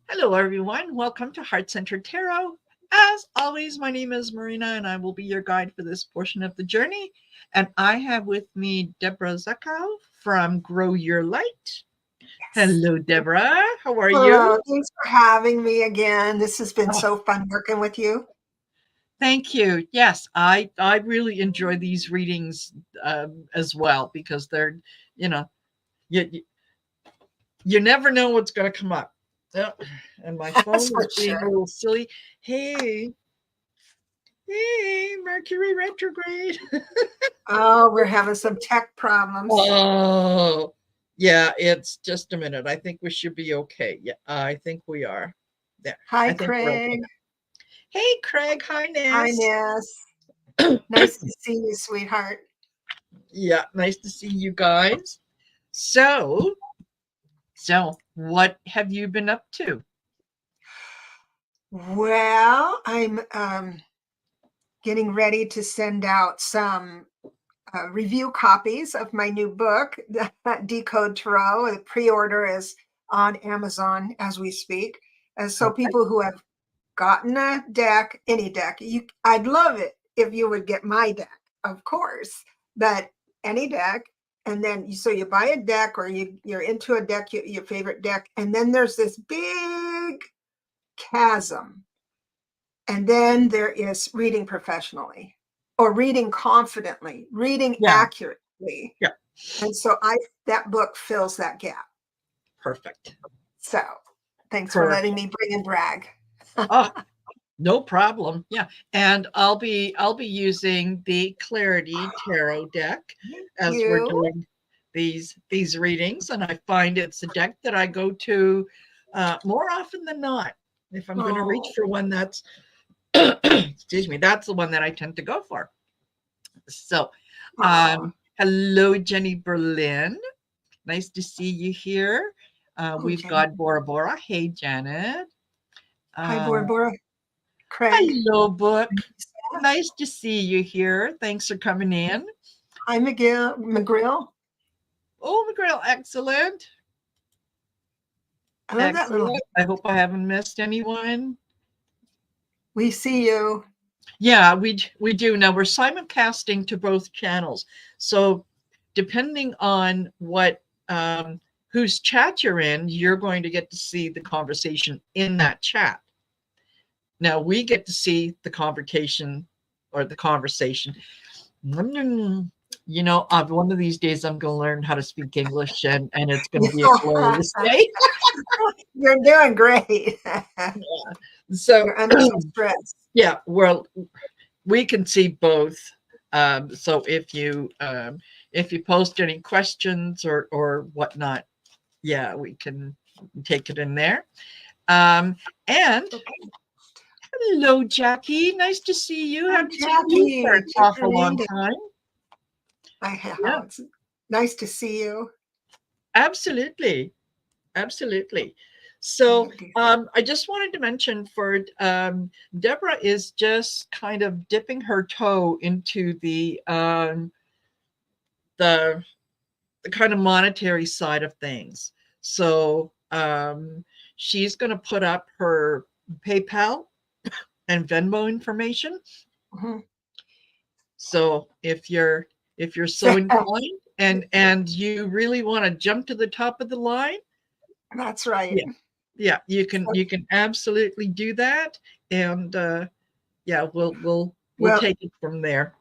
Hello, everyone. Welcome to Heart Centered Tarot. As always, my name is Marina, and I will be your guide for this portion of the journey. And I have with me Debra Zachau from Grow Your Light. Yes. Hello, Debra. How are Hello. you? Thanks for having me again. This has been so fun working with you. Thank you. Yes, I really enjoy these readings as well because they're, you know, you you never know what's going to come up. Oh, and my phone That's for is being a sure. little silly. Hey, Mercury retrograde. Oh, we're having some tech problems. Oh, yeah, it's just a minute. I think we should be okay. Yeah, I think we are. There. Hi, I think we're okay Craig. now. Hey, Craig. Hi, Hi, Ness. Ness. Nice to see you, sweetheart. Yeah, nice to see you guys. So, what have you been up to? Well, I'm getting ready to send out some review copies of my new book, Decode Tarot. The pre-order is on Amazon as we speak. And so Okay. people who have gotten a deck, any deck, I'd love it if you would get my deck, of course, but any deck. And then so you buy a deck or you're into a deck, your favorite deck, and then there's this big chasm. And then there is reading professionally or reading confidently, reading Yeah, accurately. yeah, And so that book fills that gap. perfect. So thanks for letting Perfect. me bring and brag. Oh, no problem. Yeah. And I'll be using the Clarity Tarot deck Thank as we're you. doing these readings. And I find it's a deck that I go to more often than not. If I'm going to reach Oh, for one that's excuse me, that's the one that I tend to go for. So oh, hello, Jenny Berlin. Nice to see you here. oh, We've Jenny. got Bora Bora. Hey, Janet. Hi, Uh, Bora Bora. Craig. Hello, Book. Nice to see you here. Thanks for coming in. Hi, McGrill. Oh, McGrail, excellent. I love that little. Excellent. I hope I haven't missed anyone. We see you. Yeah, we do. Now we're simulcasting to both channels. So depending on what whose chat you're in, you're going to get to see the conversation in that chat. Now we get to see the conversation or the conversation. One of these days I'm going to learn how to speak English, and it's going to be a glorious day. You're doing great. So, You're under some stress. yeah, well, we can see both. So if you post any questions or whatnot, yeah, we can take it in there. And hello, Jackie. Nice to see you. Hi, Haven't seen you for Jackie. an Just awful long reading. time. I have. Yeah, It's nice to see you. absolutely. Absolutely. So Thank you. I just wanted to mention for Deborah is just kind of dipping her toe into the the kind of monetary side of things. So she's going to put up her PayPal and Venmo information. Mhm. So if you're so inclined and you really want to jump to the top of the line, That's right. yeah, yeah, So, you can absolutely do that, and yeah, we'll well, take it from there.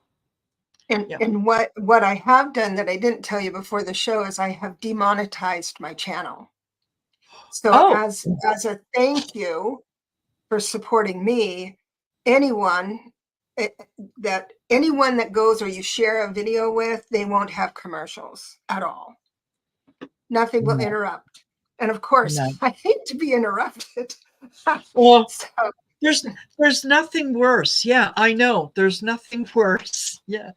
and Yeah. and what I have done that I didn't tell you before the show is I have demonetized my channel. So Oh, as a thank you for supporting me, anyone eh, anyone that goes or you share a video with, they won't have commercials at all. Nothing will no, interrupt. And of course, no. I hate to be interrupted. Well, So there's there's nothing worse. Yeah, I know. There's nothing worse. Yeah.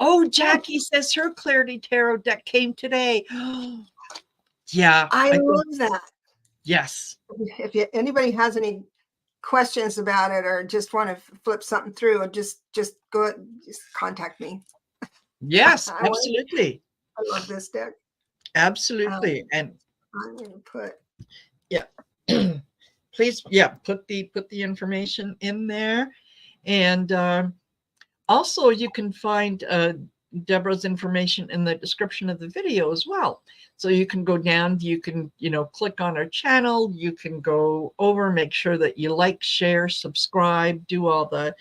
Oh, Jackie says her Clarity Tarot deck came today. Yeah, I I think love that. yes. If anybody has any questions about it or just want to flip something through, just just contact me. Yes, I absolutely. love this deck. Absolutely. Um, And I'm going to put yeah. please, yeah, put the information in there. And also you can find Debra's information in the description of the video as well. So you can go down, you can, click on our channel, you can go over, make sure that you like, share, subscribe, do all the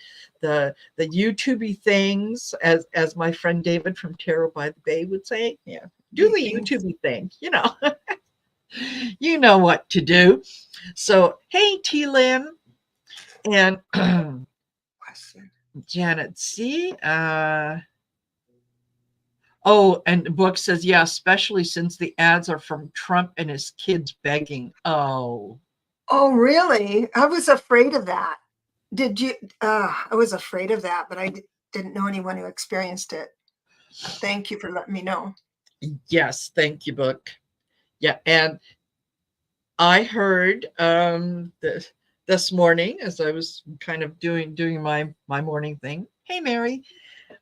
YouTubey things, as my friend David from Tarot by the Bay would say. Yeah, do the YouTubey thing, you know what to do. So, hey, T-Lynn and Janet C. Oh, and the book says, yeah, especially since the ads are from Trump and his kids begging. Oh. Oh, really? I was afraid of that. Did you? I was afraid of that, but I didn't know anyone who experienced it. Thank you for letting me know. Yes, thank you, book. Yeah, and I heard this morning as I was kind of doing my morning thing. Hey, Mary.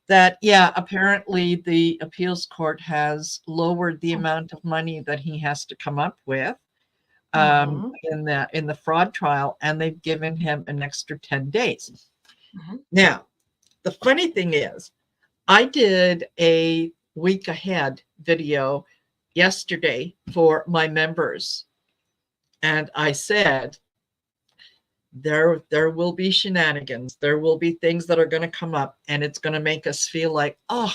That, yeah, apparently the appeals court has lowered the amount of money that he has to come up with in the fraud trial, and they've given him an extra 10 days. Now, the funny thing is, I did a week ahead video yesterday for my members, and I said, there will be shenanigans. There will be things that are going to come up, and it's going to make us feel like, oh,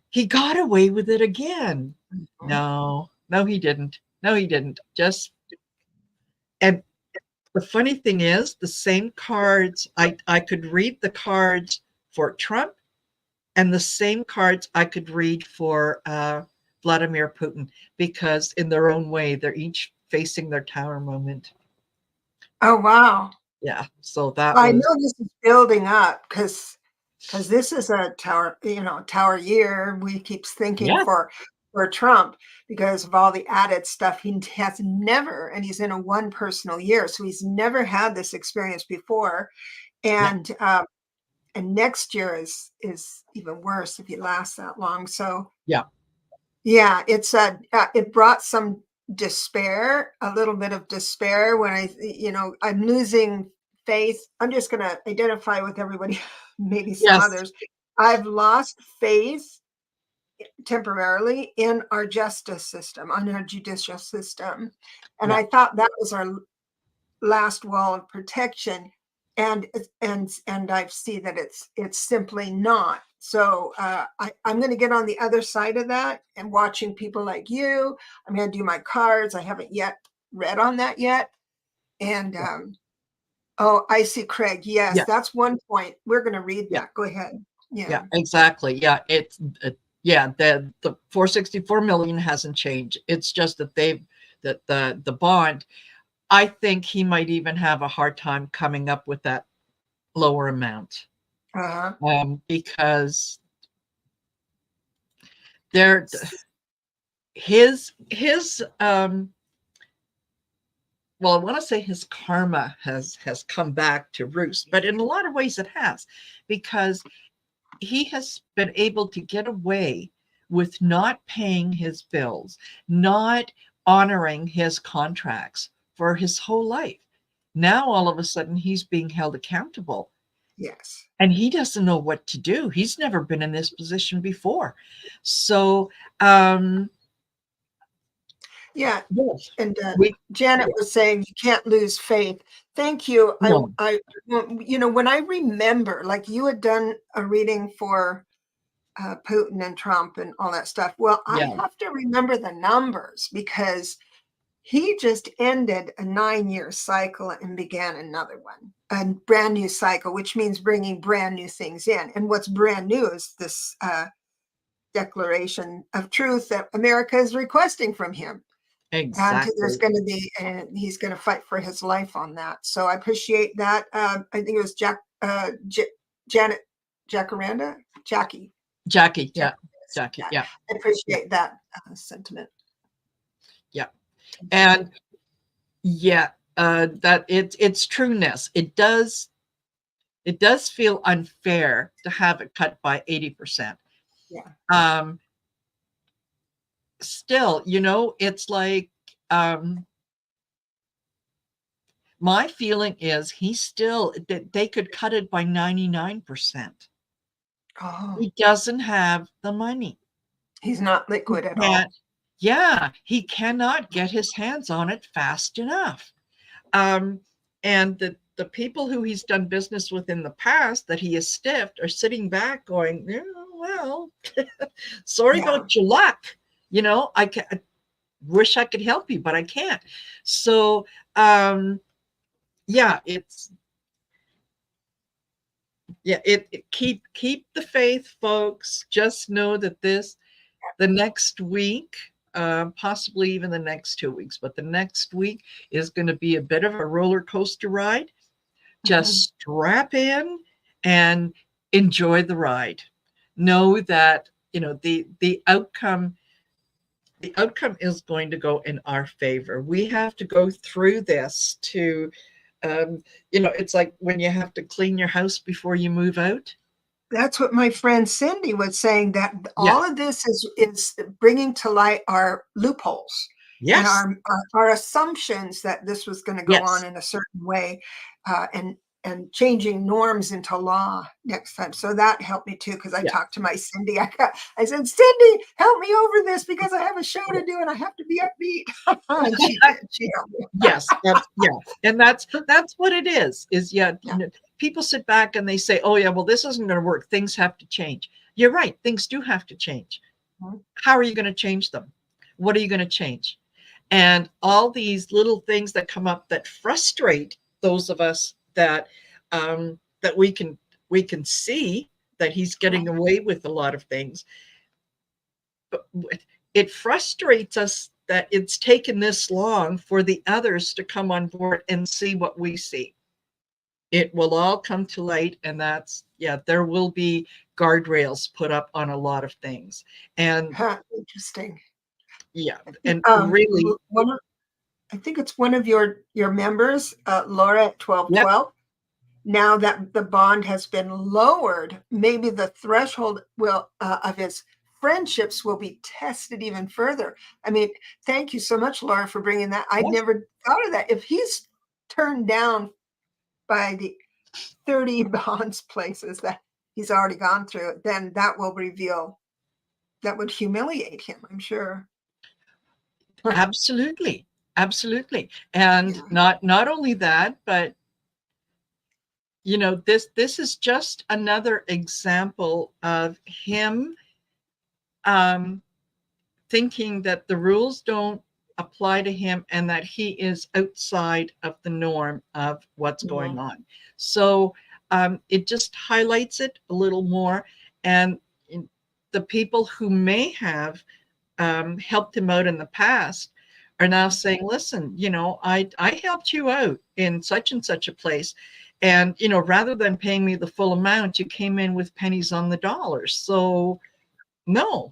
he got away with it again. No, he didn't. No, he didn't. And the funny thing is, the same cards, I could read the cards for Trump, and the same cards I could read for Vladimir Putin, because in their own way, they're each facing their tower moment. Oh, wow. Yeah. So that I know this is building up because this is a tower year. We keep thinking for Trump because of all the added stuff. He has never, and he's in a one personal year, so he's never had this experience before. And next year is even worse if he lasts that long. So yeah, it's it brought some despair, a little bit of despair when I'm losing faith. I'm just going to identify with everybody, maybe some others. I've lost faith temporarily in our justice system, on our judicial system. And I thought that was our last wall of protection. And I see that it's simply not. So I'm going to get on the other side of that and watching people like you. I'm going to do my cards. I haven't yet read on that yet. And oh, I see, Craig. Yes, that's one point. We're going to read that. Go ahead. Yeah, exactly. Yeah, it's the 464 million hasn't changed. It's just that the bond. I think he might even have a hard time coming up with that lower amount, because his well, I want to say his karma has come back to roost, but in a lot of ways it has, because he has been able to get away with not paying his bills, not honoring his contracts for his whole life. Now, all of a sudden, he's being held accountable. Yes. And he doesn't know what to do. He's never been in this position before. So, yeah. And Janet was saying you can't lose faith. Thank you. No. When I remember, like you had done a reading for Putin and Trump and all that stuff. Well, I have to remember the numbers because he just ended a 9-year cycle and began another one, a brand new cycle, which means bringing brand new things in. And what's brand new is this declaration of truth that America is requesting from him. Exactly. And there's going to be, and he's going to fight for his life on that. So I appreciate that. I think it was Janet Jacaranda, Jackie. Jackie, yeah. Jackie, yeah. I appreciate that sentiment. Yeah. And that it's trueness. It does feel unfair to have it cut by 80%. Yeah. Still, it's like my feeling is they could cut it by 99%. Oh, He doesn't have the money. he's not He liquid at all. can't, yeah, he cannot get his hands on it fast enough. Um, and the people who he's done business with in the past that he has stiffed are sitting back going, yeah, well, sorry Yeah. about your luck. I wish I could help you, but I can't. So, yeah, keep the faith, folks. Just know that the next week, possibly even the next 2 weeks, but the next week is going to be a bit of a roller coaster ride. Just strap in and enjoy the ride. Know that the outcome is going to go in our favor. We have to go through this to it's like when you have to clean your house before you move out. That's what my friend Cindy was saying, that Yeah. all of this is bringing to light our loopholes and Yes. our assumptions that this was going to go on Yes. in a certain way, and changing norms into law next time. So that helped me too, because I Yeah. talked to my Cindy. I said, Cindy, help me over this because I have a show to do and I have to be upbeat. And she did. She helped me. Yes. Yeah. And that's what it is. Yeah. People sit back and they say, oh yeah, well, this isn't going to work. Things have to change. You're right. Things do have to change. How are you going to change them? What are you going to change? And all these little things that come up that frustrate those of us that we can see that he's getting away with a lot of things. But it frustrates us that it's taken this long for the others to come on board and see what we see. It will all come to light, and there will be guardrails put up on a lot of things. And interesting. yeah, and really, I think it's one of your members, Laura at 1212. Yep. Now that the bond has been lowered, maybe the threshold of his friendships will be tested even further. I mean, thank you so much, Laura, for bringing that. I'd never thought of that. If he's turned down by the 30 bonds places that he's already gone through, then that will reveal, that would humiliate him, I'm sure. Absolutely. And not only that, but this is just another example of him thinking that the rules don't apply to him and that he is outside of the norm of what's going on. So it just highlights it a little more. And the people who may have helped him out in the past are now saying, listen, I helped you out in such and such a place. And, rather than paying me the full amount, you came in with pennies on the dollar. So no,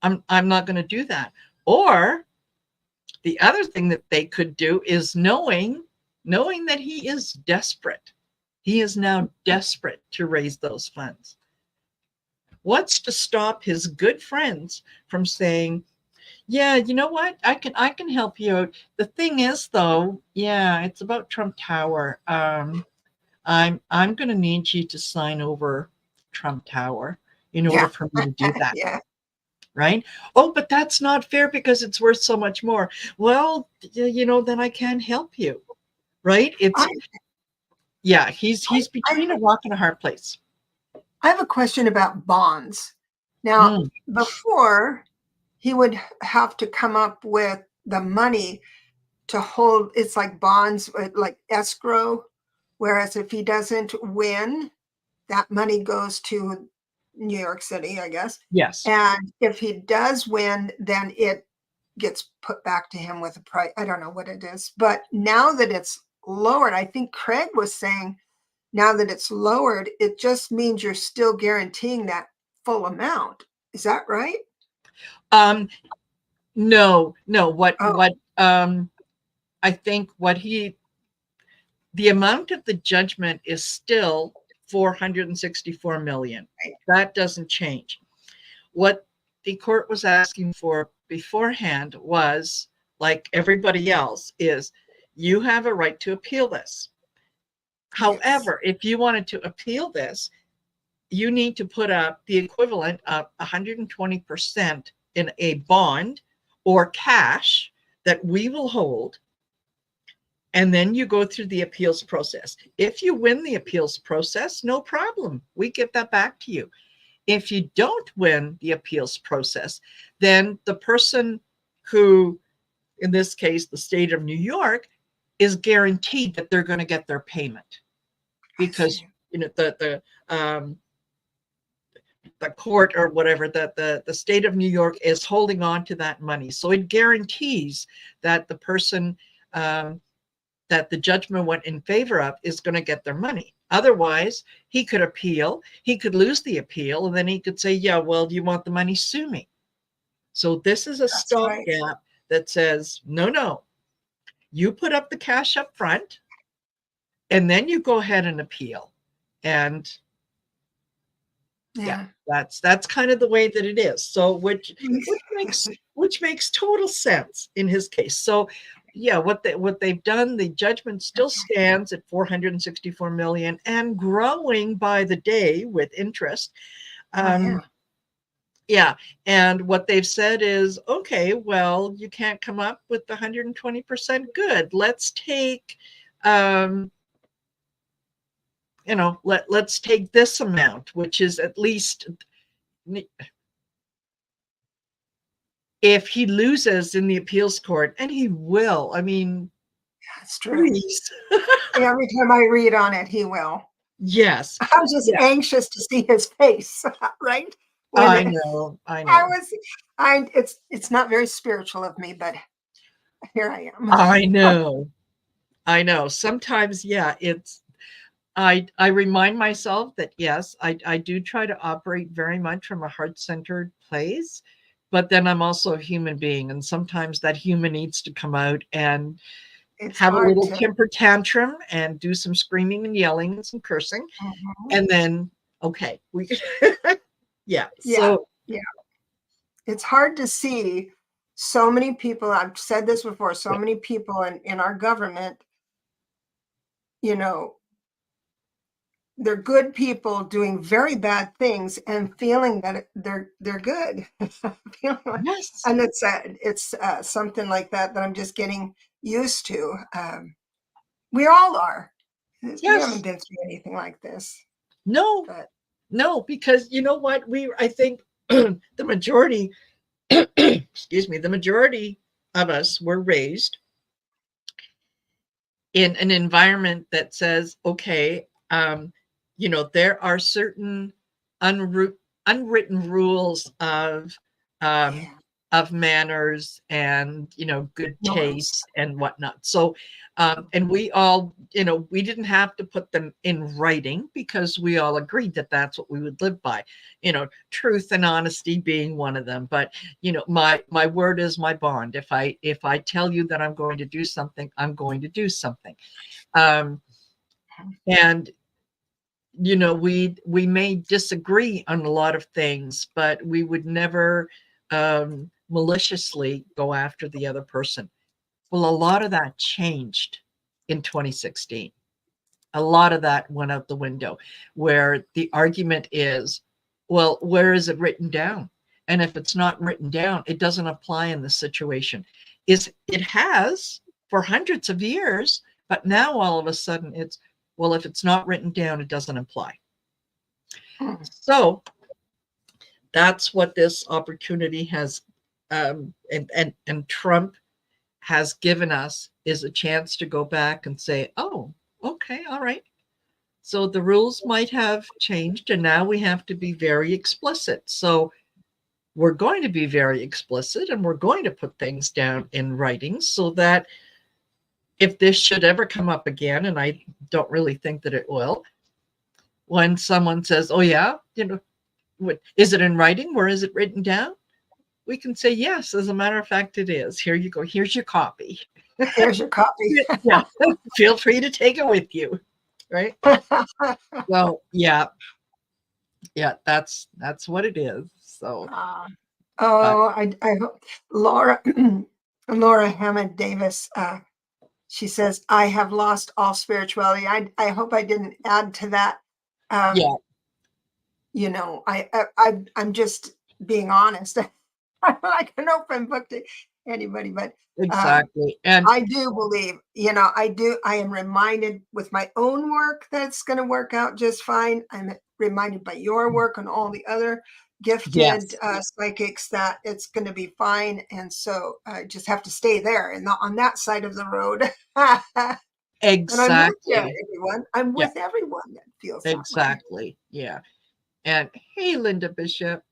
I'm not going to do that. Or the other thing that they could do is knowing that he is desperate. He is now desperate to raise those funds. What's to stop his good friends from saying, yeah, you know what? I can help you out. The thing is, though, yeah, it's about Trump Tower. I'm going to need you to sign over Trump Tower in order for me to do that. Right? Oh, but that's not fair because it's worth so much more. Well, then I can't help you. Right? He's between a rock and a hard place. I have a question about bonds. Now, before, he would have to come up with the money to hold, it's like bonds, like escrow. Whereas if he doesn't win, that money goes to New York City, I guess. Yes. And if he does win, then it gets put back to him with a price. I don't know what it is. But now that it's lowered, I think Craig was saying, now that it's lowered, it just means you're still guaranteeing that full amount. Is that right? No. What I think the amount of the judgment is still 464 million. That doesn't change. What the court was asking for beforehand was, like everybody else, is you have a right to appeal this. Yes. However, if you wanted to appeal this, you need to put up the equivalent of 120% in a bond or cash that we will hold. And then you go through the appeals process. If you win the appeals process, no problem. We give that back to you. If you don't win the appeals process, then the person who, in this case, the state of New York, is guaranteed that they're going to get their payment, because the court or whatever, that the state of New York is holding on to that money. So it guarantees that the person that the judgment went in favor of is going to get their money. Otherwise, he could appeal, he could lose the appeal, and then he could say, yeah, well, do you want the money? Sue me. So this is a stopgap that says, no, you put up the cash up front, and then you go ahead and appeal. And yeah, that's kind of the way that it is. So which makes total sense in his case. So yeah, what they've done, the judgment still stands at 464 million and growing by the day with interest. Yeah. And what they've said is, okay, well, you can't come up with the 120%. Good. Let's take, let's take this amount, which is at least, if he loses in the appeals court, and he will, I mean, that's true. Please. Every time I read on it, he will. Yes. I'm just anxious to see his face, right? I know. It's not very spiritual of me, but here I am. I know. Sometimes, yeah, I remind myself that, yes, I do try to operate very much from a heart-centered place, but then I'm also a human being, and sometimes that human needs to come out and have a little temper tantrum and do some screaming and yelling and some cursing. And then, okay, yeah. It's hard to see so many people. I've said this before, so many people in our government, they're good people doing very bad things and feeling that they're good. Yes. And it's something like that I'm just getting used to. We all are. Yes. We haven't been through anything like this. No, because you know what? I think the majority, excuse me, the majority of us were raised in an environment that says, okay, there are certain unwritten rules of manners and, good taste and whatnot. So, and we all, we didn't have to put them in writing because we all agreed that that's what we would live by, truth and honesty being one of them. But, my word is my bond. If I tell you that I'm going to do something, I'm going to do something. And, we may disagree on a lot of things, but we would never maliciously go after the other person. Well, a lot of that changed in 2016. A lot of that went out the window, where the argument is, well, where is it written down? And if it's not written down, it doesn't apply in this situation. It has for hundreds of years, but now all of a sudden it's, well, if it's not written down, it doesn't apply. So that's what this opportunity has, and Trump has given us, is a chance to go back and say, oh, okay, all right. So the rules might have changed, and now we have to be very explicit. So we're going to be very explicit, and we're going to put things down in writing so that if this should ever come up again, and I don't really think that it will, when someone says, oh yeah, is it in writing or is it written down? We can say, yes, as a matter of fact, it is. Here you go. Here's your copy. Here's your copy. Yeah. Feel free to take it with you. Right. Well, yeah, that's what it is. So, I hope Laura Hammond Davis She says, I have lost all spirituality. I hope I didn't add to that. Yeah, You know, I'm just being honest. I'm like an open book to anybody, but exactly. And I do believe, you know, I am reminded with my own work that it's going to work out just fine. I'm reminded by your work and all the other gifted yes, psychics that it's going to be fine. And so I just have to stay there and not on that side of the road. And I'm with you, exactly. everyone. I'm Yeah, with everyone that feels that way. exactly. Yeah. And hey, Linda Bishop.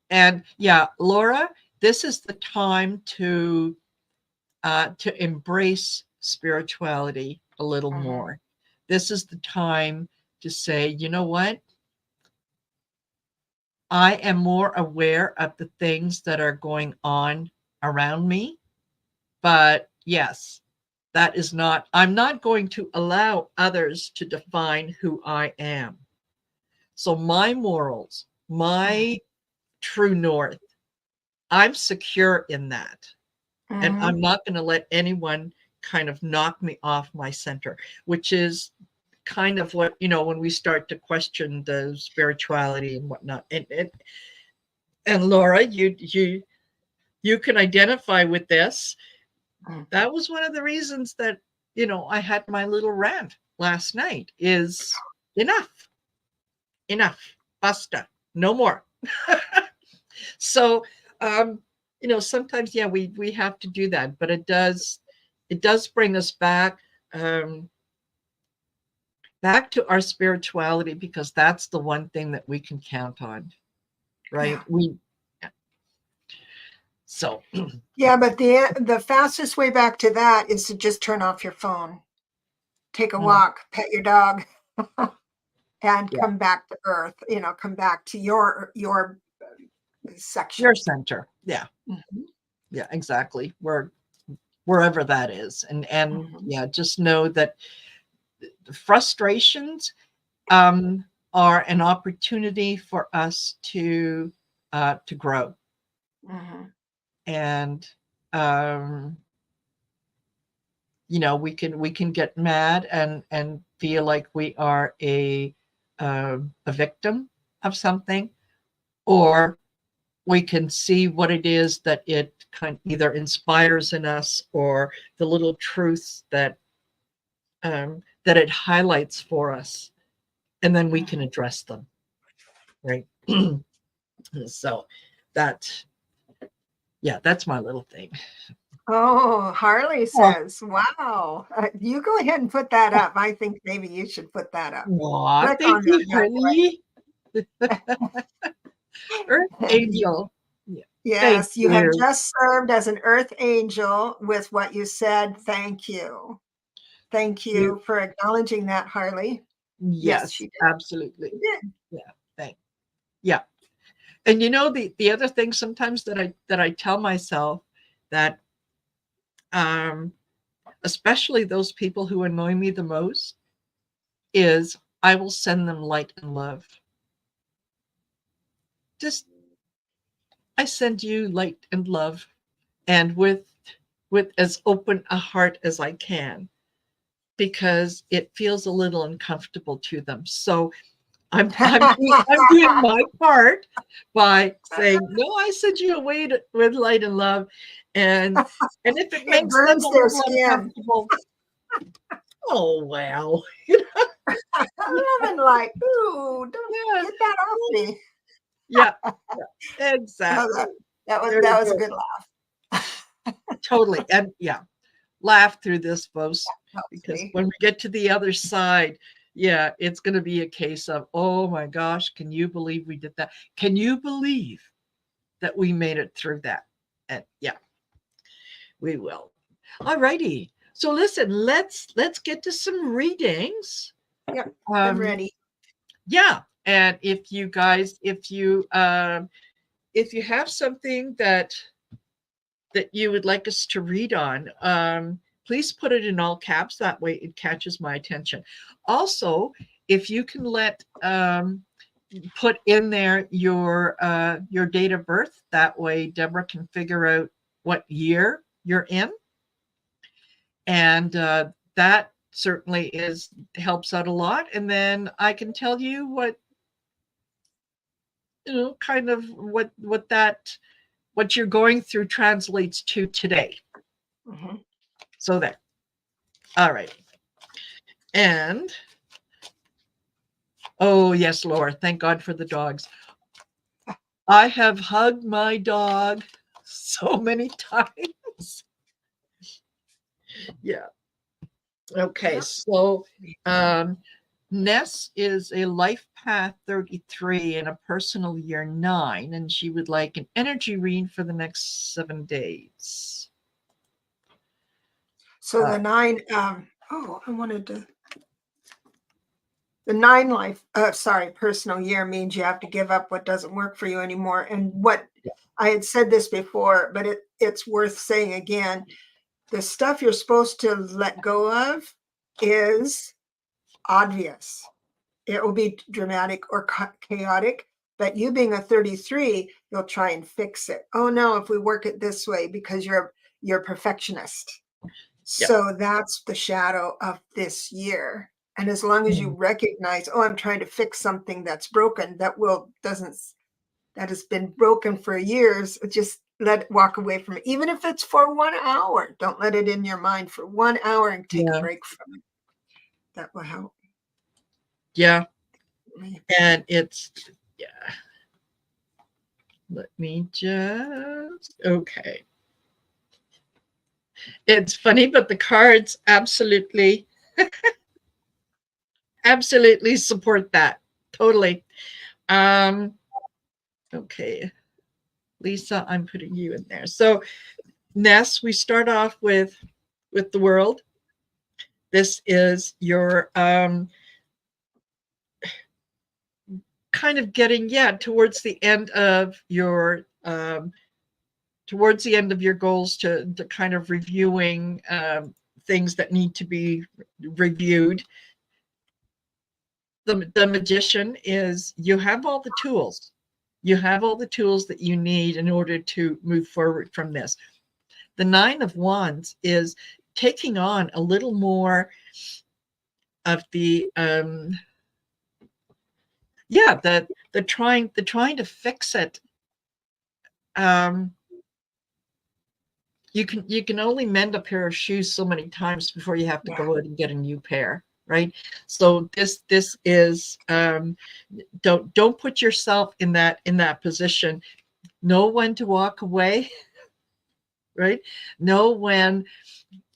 And yeah, Laura, this is the time to embrace spirituality a little Mhm, more. This is the time to say, you know what? I am more aware of the things that are going on around me. But yes, that is not, I'm not going to allow others to define who I am. So my morals, mhm, my true north, I'm secure in that. And mhm. I'm not going to let anyone kind of knock me off my center, which is kind of what, when we start to question the spirituality and whatnot. And Laura, you can identify with this. Mhm. That was one of the reasons that, I had my little rant last night is enough, enough, basta, no more. So, um, sometimes, yeah, we have to do that, but it does bring us um, back to our spirituality, because that's the one thing that we can count on, right? Yeah. So Yeah, but the fastest way back to that is to just turn off your phone, take a walk, pet your dog, and yeah, come back to earth, you know, come back to your your section. center, yeah, Mhm, yeah, exactly, wherever that is, and mhm, yeah, just know that the frustrations um, are an opportunity for us to grow. mhm, And um, we can get mad and feel like we are a victim of something, or we can see what it is that it kind of either inspires in us, or the little truths that it highlights for us, and then we can mhm. address them, right? So that, yeah, that's my little thing. Oh, Harley Oh, says, wow. You go ahead and put that up. I think maybe you should put that up. aw, Click thank on that you, bad Harley. Earth boy. Angel. Yeah. Thank Yes, you have you. just served as an earth angel with what you said. Thank you. Thank You you for acknowledging that, Harley. Yes, yes, she did. absolutely. She did. Yeah. Thank yeah. And the other thing sometimes that I tell myself, that um especially those people who annoy me the most, is I will send them light and love. Just, I send you light and love, and with as open a heart as I can, because it feels a little uncomfortable to them. So I'm doing my part by saying, no, I send you away with light and love. And if it It makes them burns a their little skin. uncomfortable, oh well. I love like, ooh, don't Yeah, get that off me. yeah, yeah, Oh, exactly. There you that was a go. good laugh. Totally. And yeah, laugh through this, folks, Helps because me. when we get to the other side, yeah, it's going to be a case of, oh my gosh, can you believe we did that? Can you believe that we made it through that? And yeah, we will. All righty. So listen, let's get to some readings. Yep, I'm Um, ready. yeah, and if you have something that you would like us to read on, please put it in all caps. That way it catches my attention. Also, if you can put in there your date of birth, that way Deborah can figure out what year you're in. And that certainly helps out a lot. And then I can tell you what, kind of what you're going through translates to today. Mm-hmm. So there. All right. And oh yes, Laura, thank God for the dogs. I have hugged my dog so many times. Yeah. Okay, Yep. so Ness is a life path 33 and a personal year 9, and she would like an energy read for the next 7 days. So the 9, I wanted to. The 9 personal year means you have to give up what doesn't work for you anymore. And what I had said this before, but it's worth saying again. The stuff you're supposed to let go of is obvious. It will be dramatic or chaotic, but you being a 33, you'll try and fix it. Oh no, if we work it this way, because you're a perfectionist. Yeah. So that's the shadow of this year. And as long as you recognize, oh, I'm trying to fix something that's broken, that has been broken for years, just let it walk away from it. Even if it's for 1 hour, don't let it in your mind for 1 hour and take a break from it. That will help. Yeah. And it's, let me just, okay. It's funny, but the cards absolutely, absolutely support that. Totally. Okay. Lisa, I'm putting you in there. So Ness, we start off with the world. This is your kind of getting towards the end of your goals, to kind of reviewing things that need to be reviewed. The magician is, you have all the tools. You have all the tools that you need in order to move forward from this. The 9 of Wands is taking on a little more of the the trying to fix it. You can only mend a pair of shoes so many times before you have to go out and get a new pair, right? So this is don't put yourself in that position. Know when to walk away, right? Know when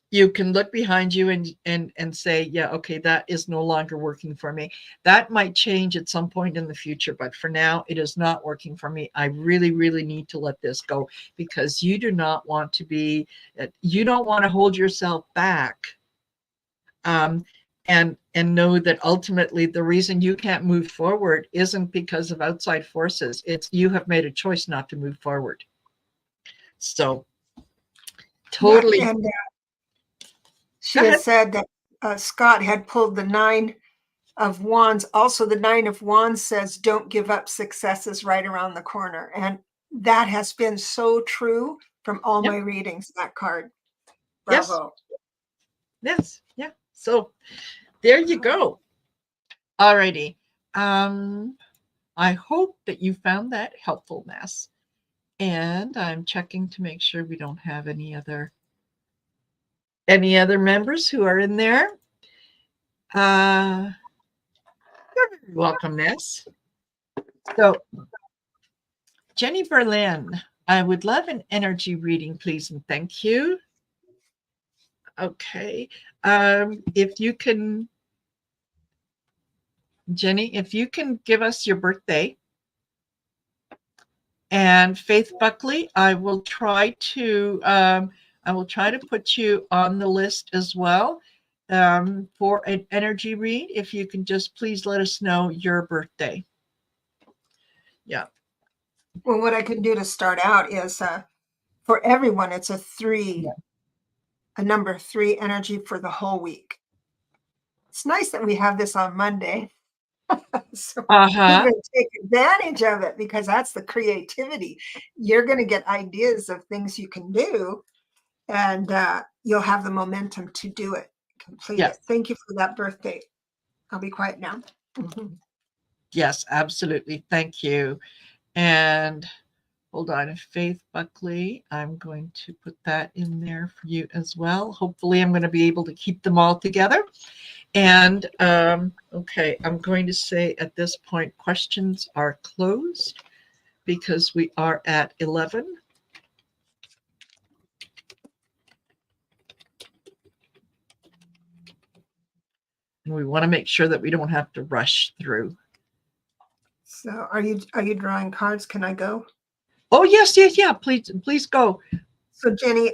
you can look behind you and say, yeah, okay, that is no longer working for me. That might change at some point in the future, but for now, it is not working for me. I really, really need to let this go, because you do not want to hold yourself back. And know that ultimately the reason you can't move forward isn't because of outside forces. It's you have made a choice not to move forward. So totally. Yeah, and she has said that Scott had pulled the 9 of Wands. Also, the 9 of Wands says, don't give up, success is right around the corner. And that has been so true from all my readings, that card. Bravo. Yes. Yeah. So there you go. All righty. I hope that you found that helpful, Ness. And I'm checking to make sure we don't have any other members who are in there. You're very welcome, Ness. So, Jenny Berlin, I would love an energy reading, please, and thank you. Okay. If you can, Jenny, if you can give us your birthday. And Faith Buckley, I will try to put you on the list as well for an energy read. If you can just please let us know your birthday. Yeah. Well, what I can do to start out is for everyone, it's a 3, a number 3 energy for the whole week. It's nice that we have this on Monday. So you're going to take advantage of it, because that's the creativity. You're going to get ideas of things you can do. And you'll have the momentum to do it, complete Yes. it. Thank you for that birthday. I'll be quiet now. Yes, absolutely. Thank you. And hold on, Faith Buckley. I'm going to put that in there for you as well. Hopefully, I'm going to be able to keep them all together. And okay, I'm going to say at this point, questions are closed because we are at 11. And we want to make sure that we don't have to rush through. So are you drawing cards? Can I go? Oh, yes. Please go. So Jenny,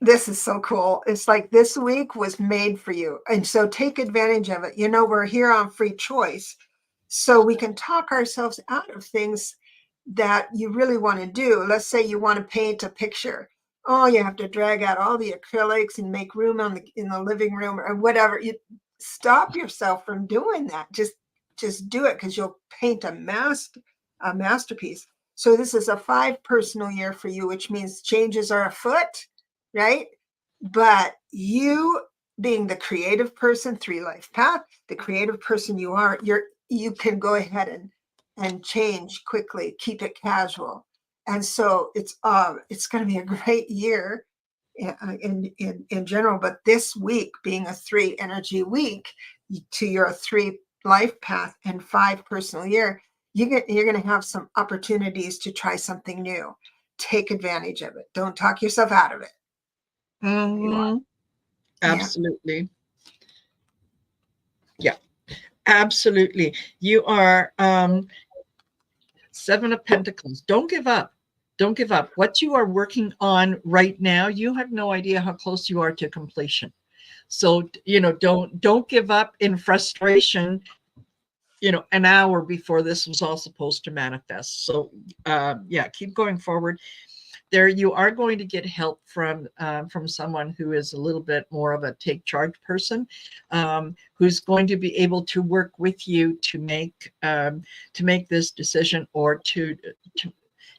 this is so cool. It's like this week was made for you. And so take advantage of it. You know, we're here on free choice. So we can talk ourselves out of things that you really want to do. Let's say you want to paint a picture. Oh, you have to drag out all the acrylics and make room in the living room or whatever. You stop yourself from doing that. Just do it, because you'll paint a masterpiece. So this is a 5 personal year for you, which means changes are afoot, right? But you being the creative person, 3 life path, the creative person you are, you can go ahead and change quickly, keep it casual. And so it's going to be a great year in general, but this week being a 3 energy week to your 3 life path and 5 personal year, you're going to have some opportunities to try something new. Take advantage of it. Don't talk yourself out of it. Mm-hmm. Absolutely. Yeah, absolutely. You are 7 of Pentacles. Don't give up. Don't give up. What you are working on right now, you have no idea how close you are to completion. So, don't give up in frustration, an hour before this was all supposed to manifest. So, yeah, keep going forward. There, you are going to get help from someone who is a little bit more of a take charge person, who's going to be able to work with you to make this decision, or to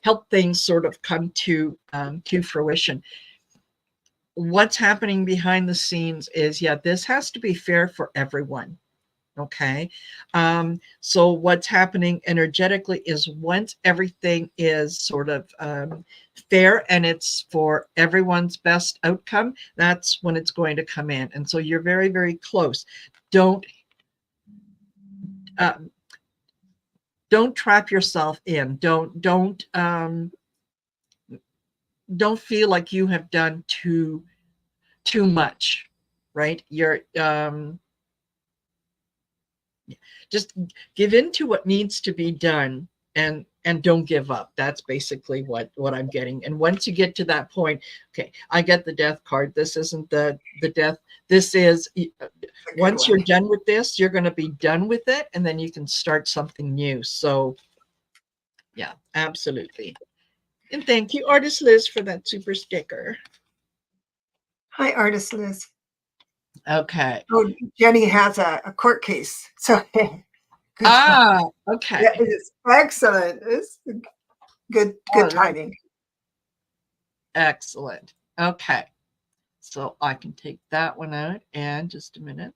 help things sort of come to fruition. What's happening behind the scenes is, this has to be fair for everyone. Okay. So what's happening energetically is, once everything is sort of fair and it's for everyone's best outcome, that's when it's going to come in. And so you're very, very close. Don't trap yourself in. Don't feel like you have done too much, right? You're just give in to what needs to be done, and don't give up. That's basically what I'm getting. And once you get to that point, okay, I get the Death card. This isn't the death. This is, once you're done with this, you're going to be done with it, and then you can start something new. So yeah, absolutely. And thank you, Artist Liz, for that super sticker. Hi, Artist Liz. Okay. Oh, Jenny has a court case. So okay. Yeah, it's excellent. It's good timing. Excellent. Okay. So I can take that one out, and just a minute.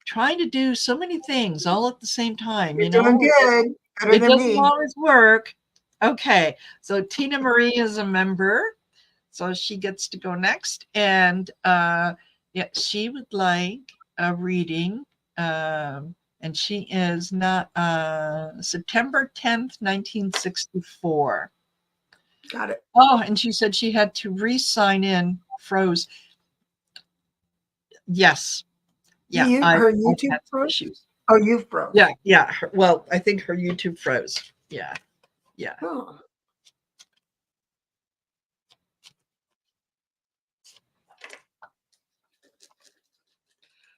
Trying to do so many things all at the same time, You're doing good. Better it than doesn't me. always work. Okay. So Tina Marie is a member, so she gets to go next. And she would like a reading. And she is not September 10th, 1964. Got it. Oh, and she said she had to re-sign in, froze. Yes. Yeah. Her YouTube froze? Issues. Oh, you've froze. Yeah. Well, I think her YouTube froze. Yeah. Oh.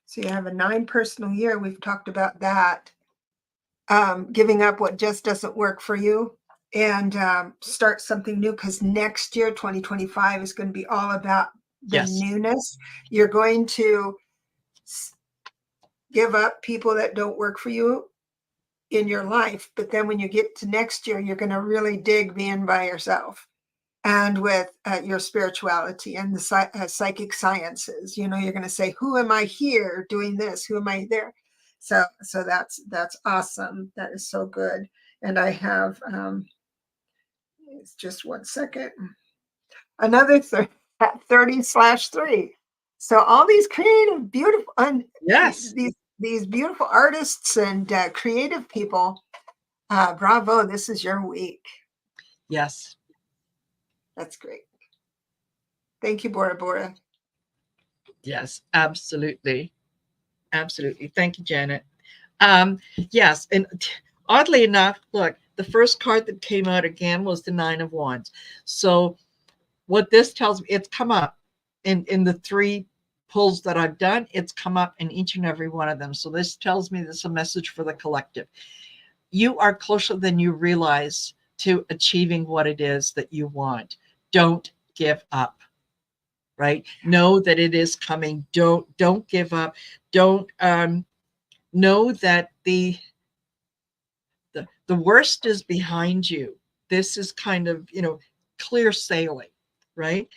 So you have a 9 personal year. We've talked about that. Giving up what just doesn't work for you, and start something new, because next year, 2025, is going to be all about the newness. You're going to give up people that don't work for you in your life, but then when you get to next year, you're going to really dig being by yourself. and with your spirituality and the psychic sciences. You know, you're going to say, who am I here doing this? Who am I there? So that's awesome. That is so good. And I have, it's just 1 second, another 30/3. So all these creative, beautiful, Yes. these beautiful artists and creative people, bravo, this is your week. Yes. That's great. Thank you, Bora Bora. Yes, absolutely. Absolutely. Thank you, Janet. Yes. And oddly enough, look, the first card that came out again was the 9 of Wands. So what this tells me, it's come up in the 3 pulls that I've done, it's come up in each and every one of them. So this tells me this is a message for the collective. You are closer than you realize to achieving what it is that you want. Don't give up. Right? Know that it is coming. Don't give up. Don't know that the worst is behind you. This is kind of, clear sailing, right?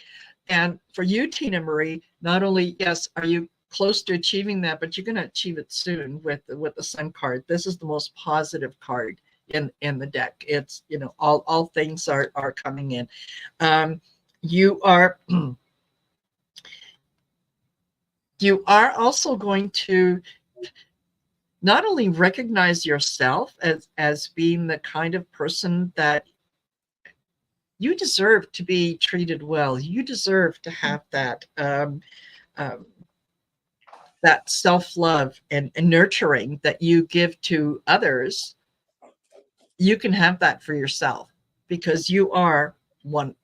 And for you, Tina Marie, not only, yes, are you close to achieving that, but you're going to achieve it soon with the Sun card. This is the most positive card in the deck. It's, all things are coming in. You are you are also going to not only recognize yourself as being the kind of person that you deserve to be treated well. You deserve to have that that self-love and nurturing that you give to others. You can have that for yourself because you are one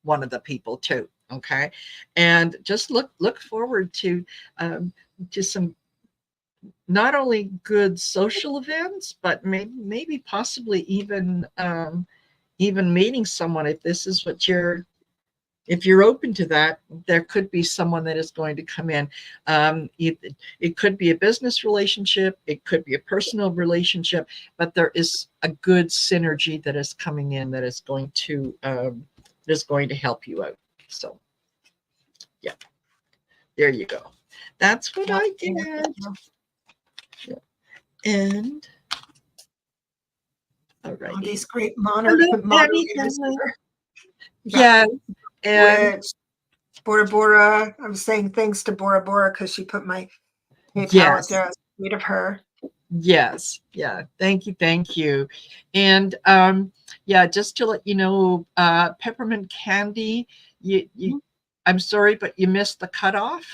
of the people too. Okay, and just look forward to some not only good social events, but maybe possibly even meeting someone. If this is what if you're open to that, there could be someone that is going to come in. It could be a business relationship, it could be a personal relationship, but there is a good synergy that is coming in that is going to help you out. So, yeah, there you go. That's what I did. And all right. All these great moderators. Yeah. And Which Bora Bora, I'm saying thanks to Bora Bora because she put my PayPal yes. there. I was afraid of her. Yes. Yeah. Thank you. And yeah, just to let you know, peppermint candy, I'm sorry, but you missed the cutoff.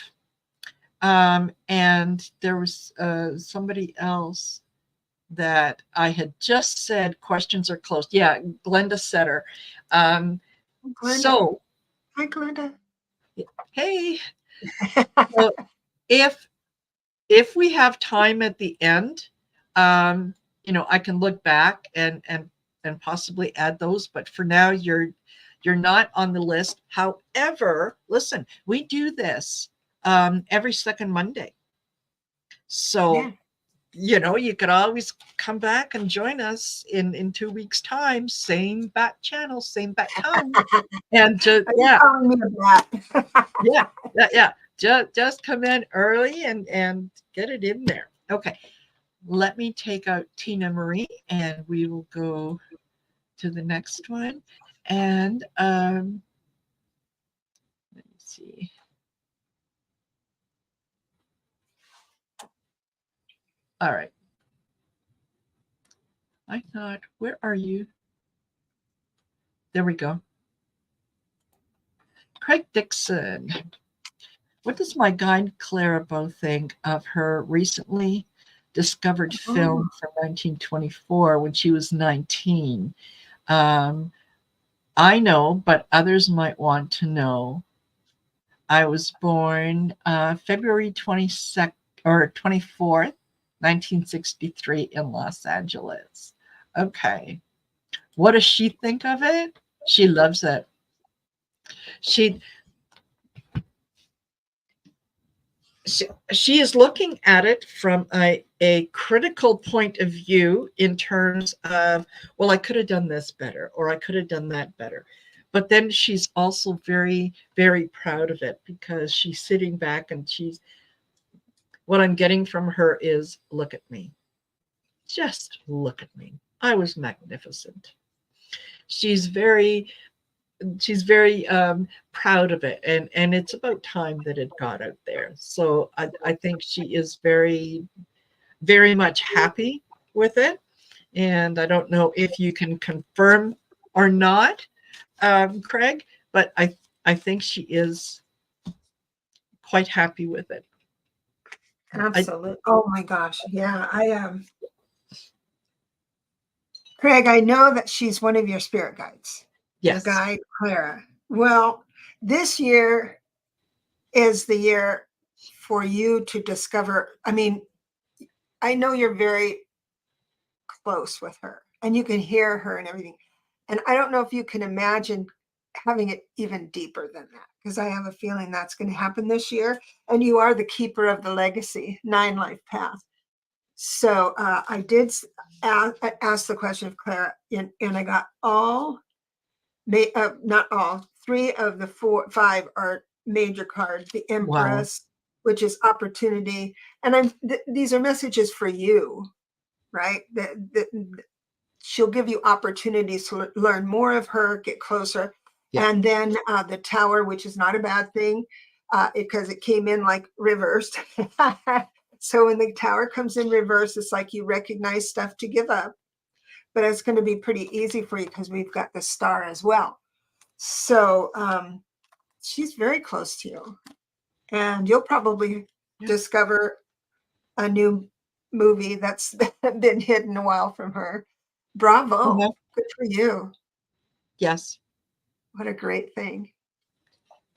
And there was somebody else that I had just said questions are closed. Yeah, Glenda Setter. Glenda. So, hi, Glenda. Hey. So if we have time at the end, I can look back and possibly add those. But for now, you're not on the list. However, listen, we do this every second Monday. So, you could always come back and join us in 2 weeks' time, same back channel, same back time. And just, yeah. Yeah. Just come in early and get it in there. Okay. Let me take out Tina Marie and we will go to the next one. And let me see. All right. I thought, where are you? There we go. Craig Dixon. What does my guide Clara Bow think of her recently discovered film from 1924 when she was 19? I know, but others might want to know. I was born February 22nd or 24th, 1963 in Los Angeles. Okay. What does she think of it? She loves it. She is looking at it from a critical point of view in terms of, well, I could have done this better, or I could have done that better. but then she's also very, very proud of it, because she's sitting back and what I'm getting from her is, look at me. Just look at me. I was magnificent. She's very, she's very proud of it, and it's about time that it got out there. So I think she is very, very much happy with it. And I don't know if you can confirm or not, Craig, but I think she is quite happy with it. Absolutely. Oh my gosh. Yeah. Craig, I know that she's one of your spirit guides. Your Yes. guide, Clara. Well, this year is the year for you to discover. I mean, I know you're very close with her and you can hear her and everything. And I don't know if you can imagine having it even deeper than that, because I have a feeling that's going to happen this year. And you are the keeper of the legacy, 9 life path. So I did ask the question of Clara, and I got not all, 3 of the 5 are major cards. The Empress, wow, which is opportunity. And these are messages for you, right? She'll give you opportunities to learn more of her, get closer. Yeah. And then the Tower, which is not a bad thing, because it came in like reversed. So when the Tower comes in reverse, it's like you recognize stuff to give up. But it's going to be pretty easy for you because we've got the Star as well. So she's very close to you. And you'll probably discover a new movie that's been hidden a while from her. Bravo. Good for you. Yes. What a great thing.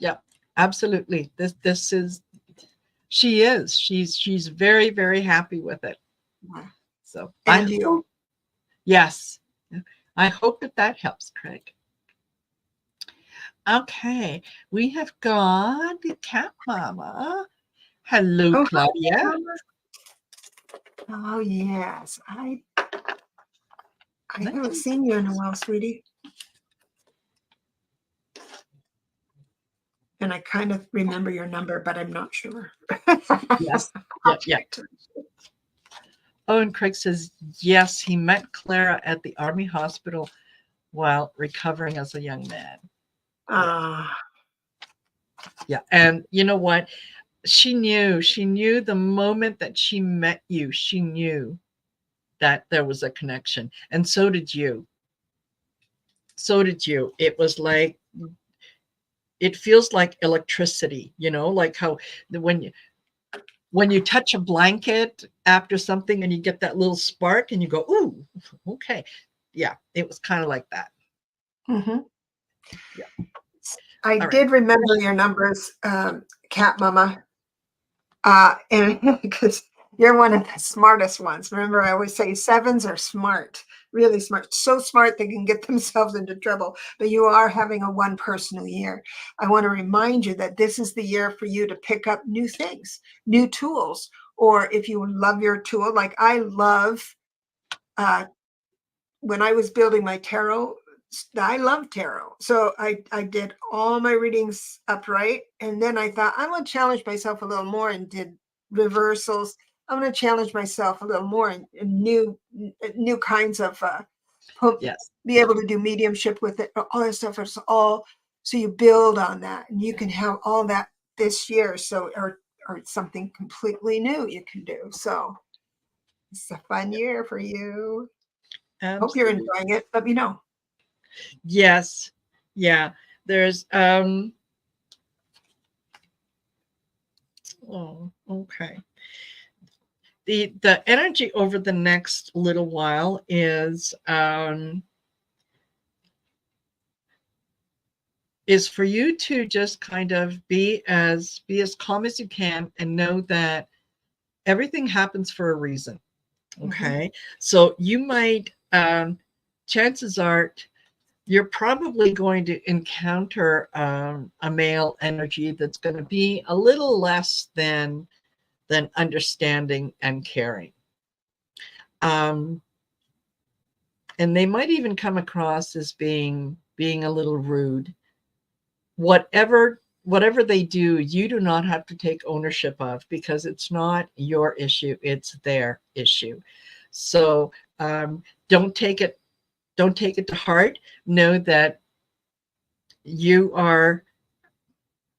Yeah, absolutely. This is, she's very, very happy with it. So and you. Yes. I hope that helps, Craig. Okay, we have got the cat mama. Hello, Claudia. Oh yes, I haven't seen you in a while, sweetie. And I kind of remember your number, but I'm not sure. Yes. Yeah. Oh, and Craig says, yes, he met Clara at the Army hospital while recovering as a young man. Yeah. And you know what? She knew the moment that she met you, she knew that there was a connection. And so did you. It was like, it feels like electricity, like how when you touch a blanket after something and you get that little spark and you go, ooh, okay. Yeah, it was kind of like that. Mm-hmm. Yeah. I did remember your numbers, Cat Mama. And because you're one of the smartest ones. Remember, I always say 7s are smart, really smart, so smart they can get themselves into trouble. But you are having a 1 personal year. I want to remind you that this is the year for you to pick up new things, new tools, or if you love your tool, like I love, when I was building my tarot, I love tarot. So I did all my readings upright. And then I thought, I'm going to challenge myself a little more and did reversals. I'm going to challenge myself a little more and new kinds of, be able to do mediumship with it, all that stuff. It's all, so you build on that and you can have all that this year. So, or something completely new you can do. So it's a fun year for you. Absolutely. Hope you're enjoying it. Let me know. Yes. Yeah. There's oh, okay. The energy over the next little while is for you to just kind of be as calm as you can and know that everything happens for a reason. Okay. So you might, chances are you're probably going to encounter a male energy that's going to be a little less than understanding and caring. And they might even come across as being being a little rude, whatever they do, you do not have to take ownership of, because it's not your issue, it's their issue. So don't take it to heart. Know that you are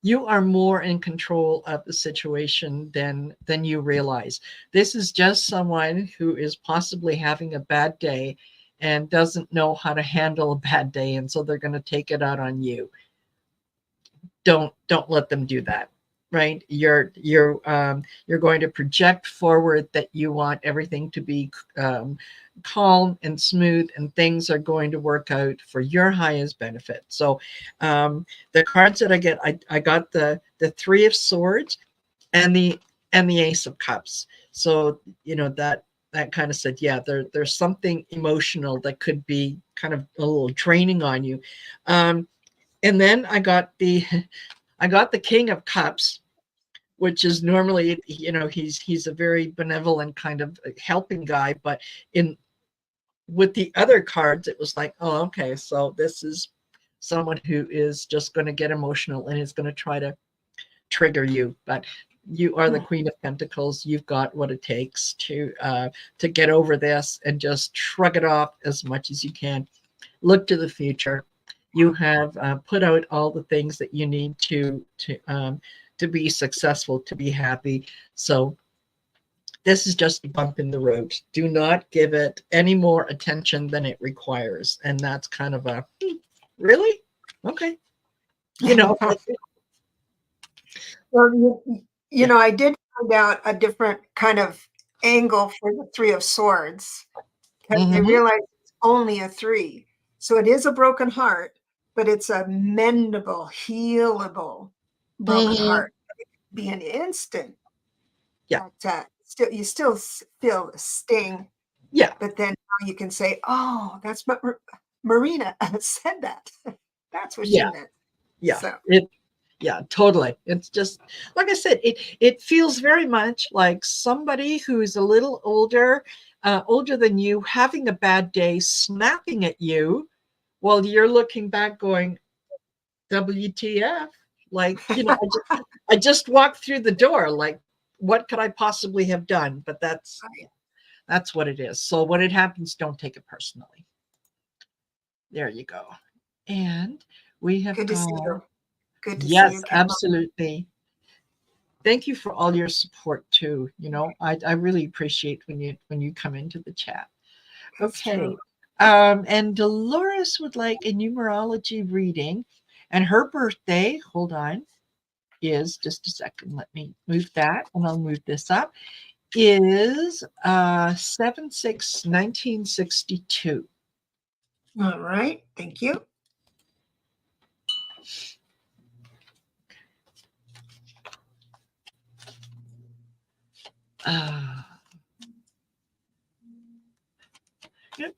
more in control of the situation than you realize. This is just someone who is possibly having a bad day and doesn't know how to handle a bad day, and so they're going to take it out on you. Don't let them do that. Right? You're going to project forward that you want everything to be calm and smooth, and things are going to work out for your highest benefit. So the cards that I get, I got the Three of Swords and the Ace of Cups. So that kind of said, yeah, there's something emotional that could be kind of a little draining on you. And then I got the King of Cups, which is normally, he's a very benevolent kind of helping guy, but with the other cards, it was like, oh, okay, so this is someone who is just going to get emotional and is going to try to trigger you. But you are the Queen of Pentacles. You've got what it takes to get over this and just shrug it off as much as you can. Look to the future. You have put out all the things that you need to be successful, to be happy. So this is just a bump in the road. Do not give it any more attention than it requires. And that's kind of a, really? Okay. Well, you know, I did find out a different kind of angle for the Three of Swords, because I realized it's only a 3. So it is a broken heart, but it's a mendable, healable broken heart. It could be an instant. Yeah. You still feel the sting. Yeah. But then you can say, oh, that's what Marina said that. That's what she meant. Yeah. So. Yeah, totally. It's just, like I said, it feels very much like somebody who's a little older than you, having a bad day, snapping at you while you're looking back going, WTF? Like, I just walked through the door. Like, what could I possibly have done? But that's what it is. So when it happens, don't take it personally. There you go. And we have Good to see you. Good to see yes, you, absolutely. Thank you for all your support too. I really appreciate when you come into the chat. Okay. And Dolores would like a numerology reading, and her birthday, hold on, is, just a second, let me move that and I'll move this up, is 7/6/1962. All right. Thank you. Yep.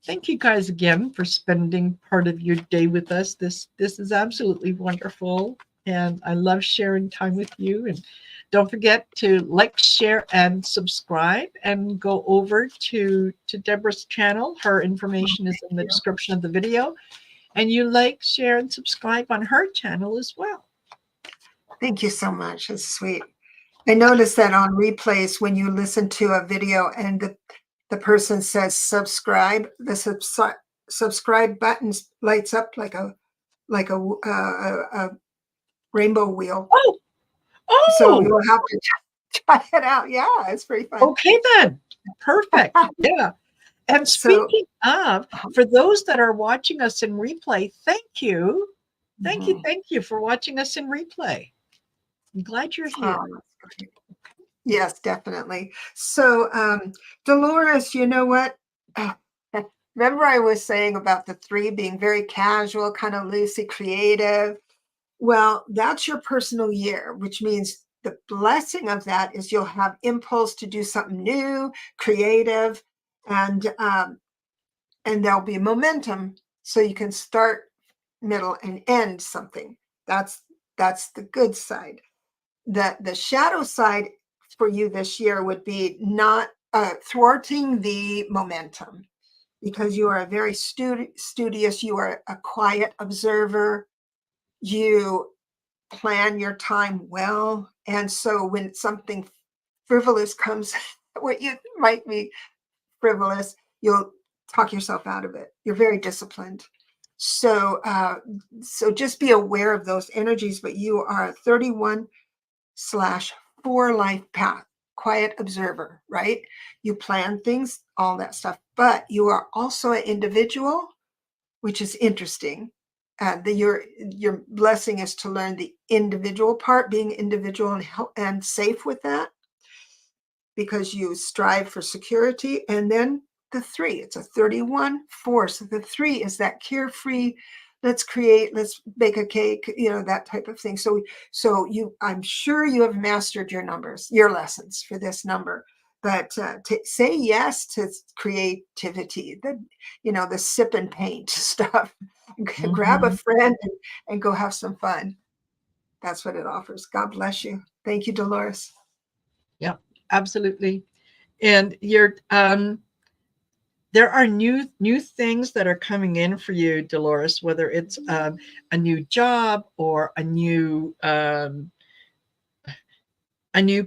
Thank you guys again for spending part of your day with us. This is absolutely wonderful, and I love sharing time with you. And don't forget to like, share, and subscribe, and go over to Debra's channel. Her information is in the description of the video, and you like, share, and subscribe on her channel as well. Thank you so much. It's sweet. I noticed that on replays, when you listen to a video and the person says subscribe, the subscribe button lights up like a rainbow wheel. Oh, so you'll have to try it out. Yeah, it's pretty fun. Okay then, perfect. Yeah. And speaking of, for those that are watching us in replay, thank you for watching us in replay. I'm glad you're here. Yes, definitely. So, Dolores, you know what? Remember I was saying about the 3 being very casual, kind of loosey creative? Well, that's your personal year, which means the blessing of that is you'll have impulse to do something new, creative, and there'll be momentum, so you can start, middle, and end something. That's the good side. The shadow side for you this year would be not thwarting the momentum. because you are a very studious, you are a quiet observer, you plan your time well. And so when something frivolous comes, what you might be frivolous, you'll talk yourself out of it. You're very disciplined. So, so just be aware of those energies, but you are a 31/4 life path, quiet observer, right? You plan things, all that stuff, but you are also an individual, which is interesting. Your blessing is to learn the individual part, being individual and safe with that, because you strive for security. And then the 3, it's a 31/4. So the 3 is that carefree, let's create, let's bake a cake, that type of thing. So I'm sure you have mastered your numbers, your lessons for this number. But to say yes to creativity, the sip and paint stuff, grab a friend and go have some fun. That's what it offers. God bless you. Thank you, Dolores. Yeah, absolutely. And there are new things that are coming in for you, Dolores, whether it's a new job or a new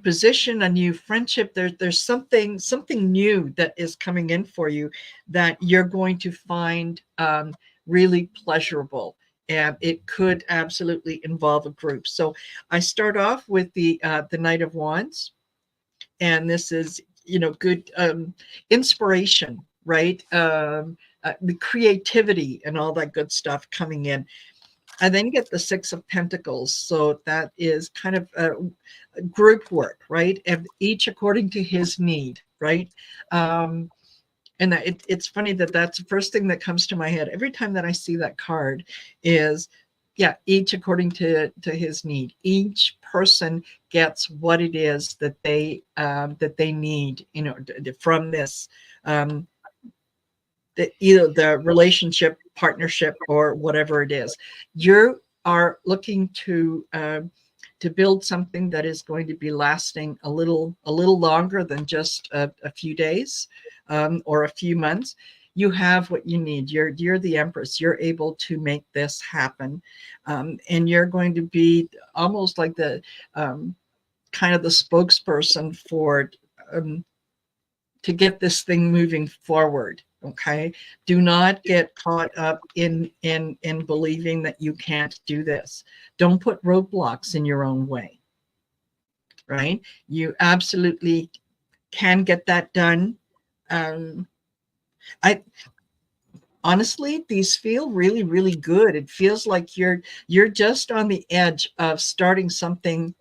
position, a new friendship. There's something new that is coming in for you that you're going to find really pleasurable. And it could absolutely involve a group. So I start off with the Knight of Wands, and this is good inspiration, right? The creativity and all that good stuff coming in. I then get the 6 of Pentacles, so that is kind of group work, right? And each according to his need, right? And it's funny that that's the first thing that comes to my head every time that I see that card is, yeah, each according to his need. Each person gets what it is that they need, from this, either the relationship, partnership, or whatever it is. You are looking to build something that is going to be lasting a little longer than just a few days or a few months. You have what you need. You're the Empress. You're able to make this happen, and you're going to be almost like the kind of the spokesperson for to get this thing moving forward. Okay, do not get caught up in believing that you can't do this. Don't put roadblocks in your own way, right? You absolutely can get that done. I honestly, these feel really, really good. It feels like you're just on the edge of starting something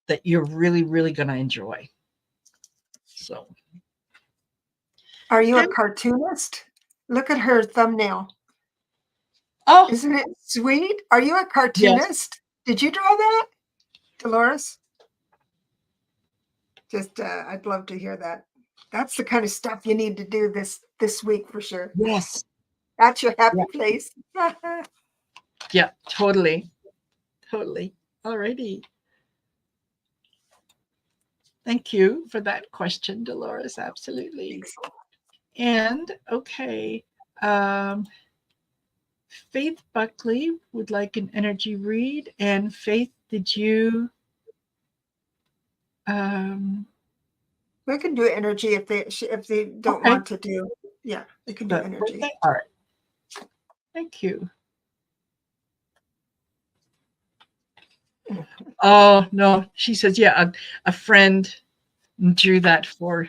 that you're really, really going to enjoy. So, Are you a cartoonist? Look at her thumbnail. oh, Isn't it sweet? Are you a cartoonist? yes. Did you draw that, Dolores? Just, I'd love to hear that. That's the kind of stuff you need to do this week for sure. Yes. That's your happy Yeah. place. Yeah, totally. Totally. Alrighty. Thank you for that question, Dolores. Absolutely. Thanks. And okay. Faith Buckley would like an energy read. And Faith, did you We can do energy if they don't want to do. Yeah, they can do energy. All right. Thank you. Oh no, she says, yeah, a friend drew that for.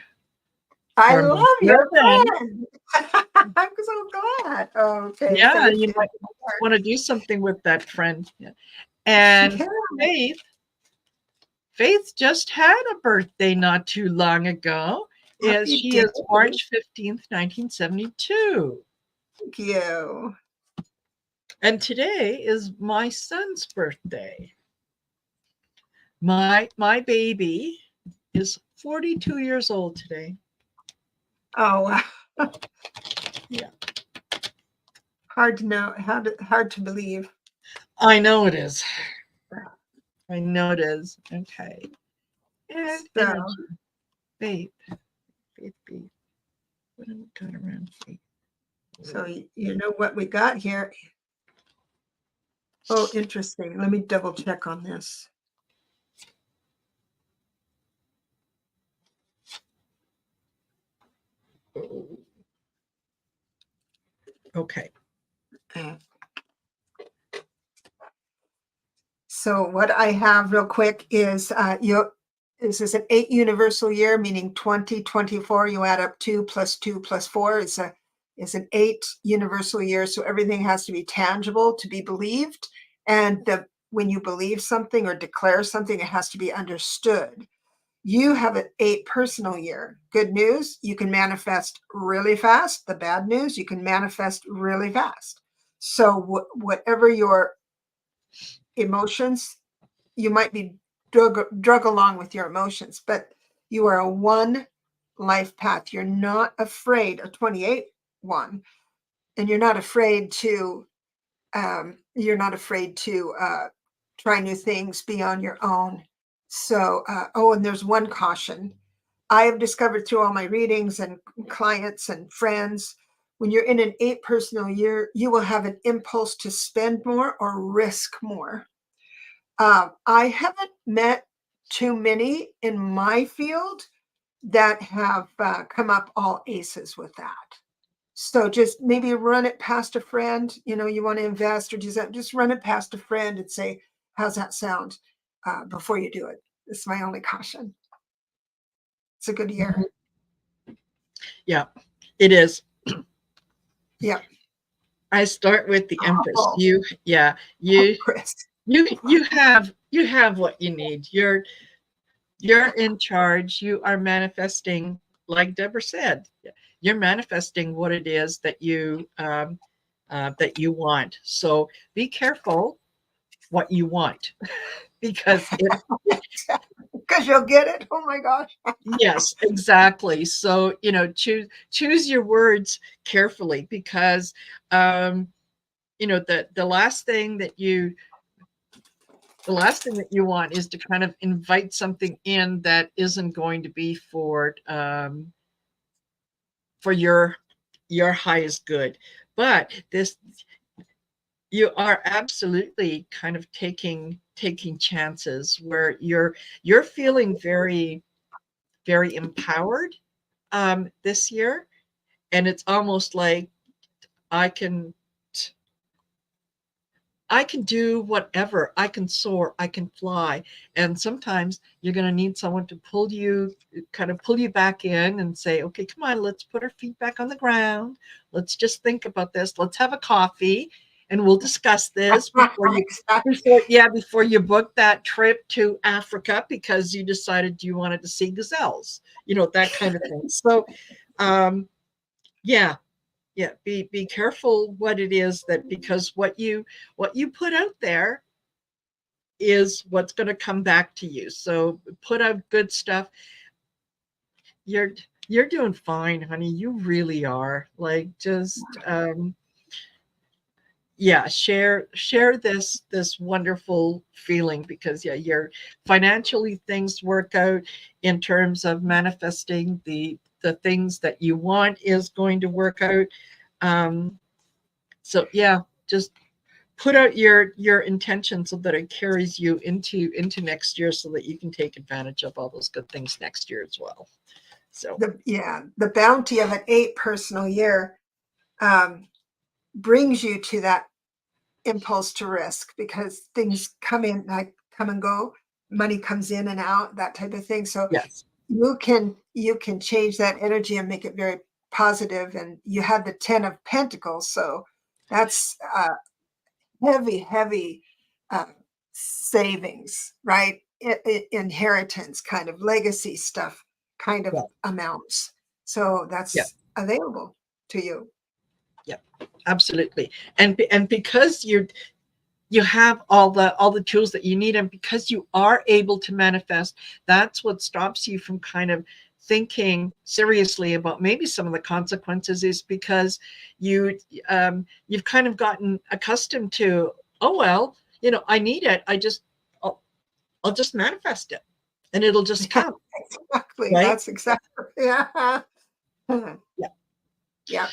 I me. love your friend. I'm so glad. Okay. Yeah, you might want to do something with that friend. Yeah. And Faith just had a birthday not too long ago. She is March 15th, 1972. Thank you. And today is my son's birthday. My baby is 42 years old today. Oh, wow. Yeah. Hard to know. Hard to believe. I know it is. I know it is. Okay. And energy. Faith. What have we got around Faith? So you know what we got here. Oh, interesting. Let me double check on this. Okay. So what I have real quick is this is an 8 universal year, meaning 2024. You add up 2 plus 2 plus 4 is an 8 universal year. So everything has to be tangible to be believed. And when you believe something or declare something, it has to be understood. You have an 8 personal year. Good news, you can manifest really fast. The bad news, you can manifest really fast. So whatever your emotions, you might be drug along with your emotions, but you are a one life path. You're not afraid, a 28 one, and you're not afraid to try new things, be on your own. So and there's one caution I have discovered through all my readings and clients and friends. When you're in an 8 personal year, you will have an impulse to spend more or risk more. I haven't met too many in my field that have come up all aces with that. So just maybe run it past a friend. You want to invest or just run it past a friend and say, how's that sound, before you do it. It's my only caution. It's a good year. Yeah, it is. Yeah. I start with the Empress. Oh, You Chris. you have what you need. You're in charge. You are manifesting, like Debra said. You're manifesting what it is that you want. So be careful what you want, because Because you'll get it. Oh my gosh. yes, exactly. So choose your words carefully, because the last thing that you want is to kind of invite something in that isn't going to be for your highest good. But you are absolutely kind of taking chances where you're feeling very, very empowered this year, and it's almost like I can do whatever. I can soar, I can fly. And sometimes you're going to need someone to pull you back in and say, okay, come on, let's put our feet back on the ground. Let's just think about this. Let's have a coffee and we'll discuss this before you book that trip to Africa because you decided you wanted to see gazelles, that kind of thing. So, yeah, be careful what it is, that because what you put out there is what's going to come back to you. So put out good stuff. You're doing fine, honey. You really are. Like, just share this wonderful feeling, because you're financially, things work out in terms of manifesting the things that you want is going to work out. So just put out your intention so that it carries you into next year, so that you can take advantage of all those good things next year as well. So the bounty of an 8 personal year brings you to that impulse to risk, because things come and go, money comes in and out, that type of thing. So yes, you can change that energy and make it very positive. And you have the 10 of Pentacles, so that's heavy savings, right? Inheritance, kind of legacy stuff, kind of yeah, amounts. So yeah, that's available to you. yeah, absolutely. And because you have all the tools that you need, and because you are able to manifest, that's what stops you from kind of thinking seriously about maybe some of the consequences, is because you've kind of gotten accustomed to, oh well, I need it, I'll just manifest it and it'll just come. Exactly. Right. That's exactly. Yeah. Yeah. Yeah.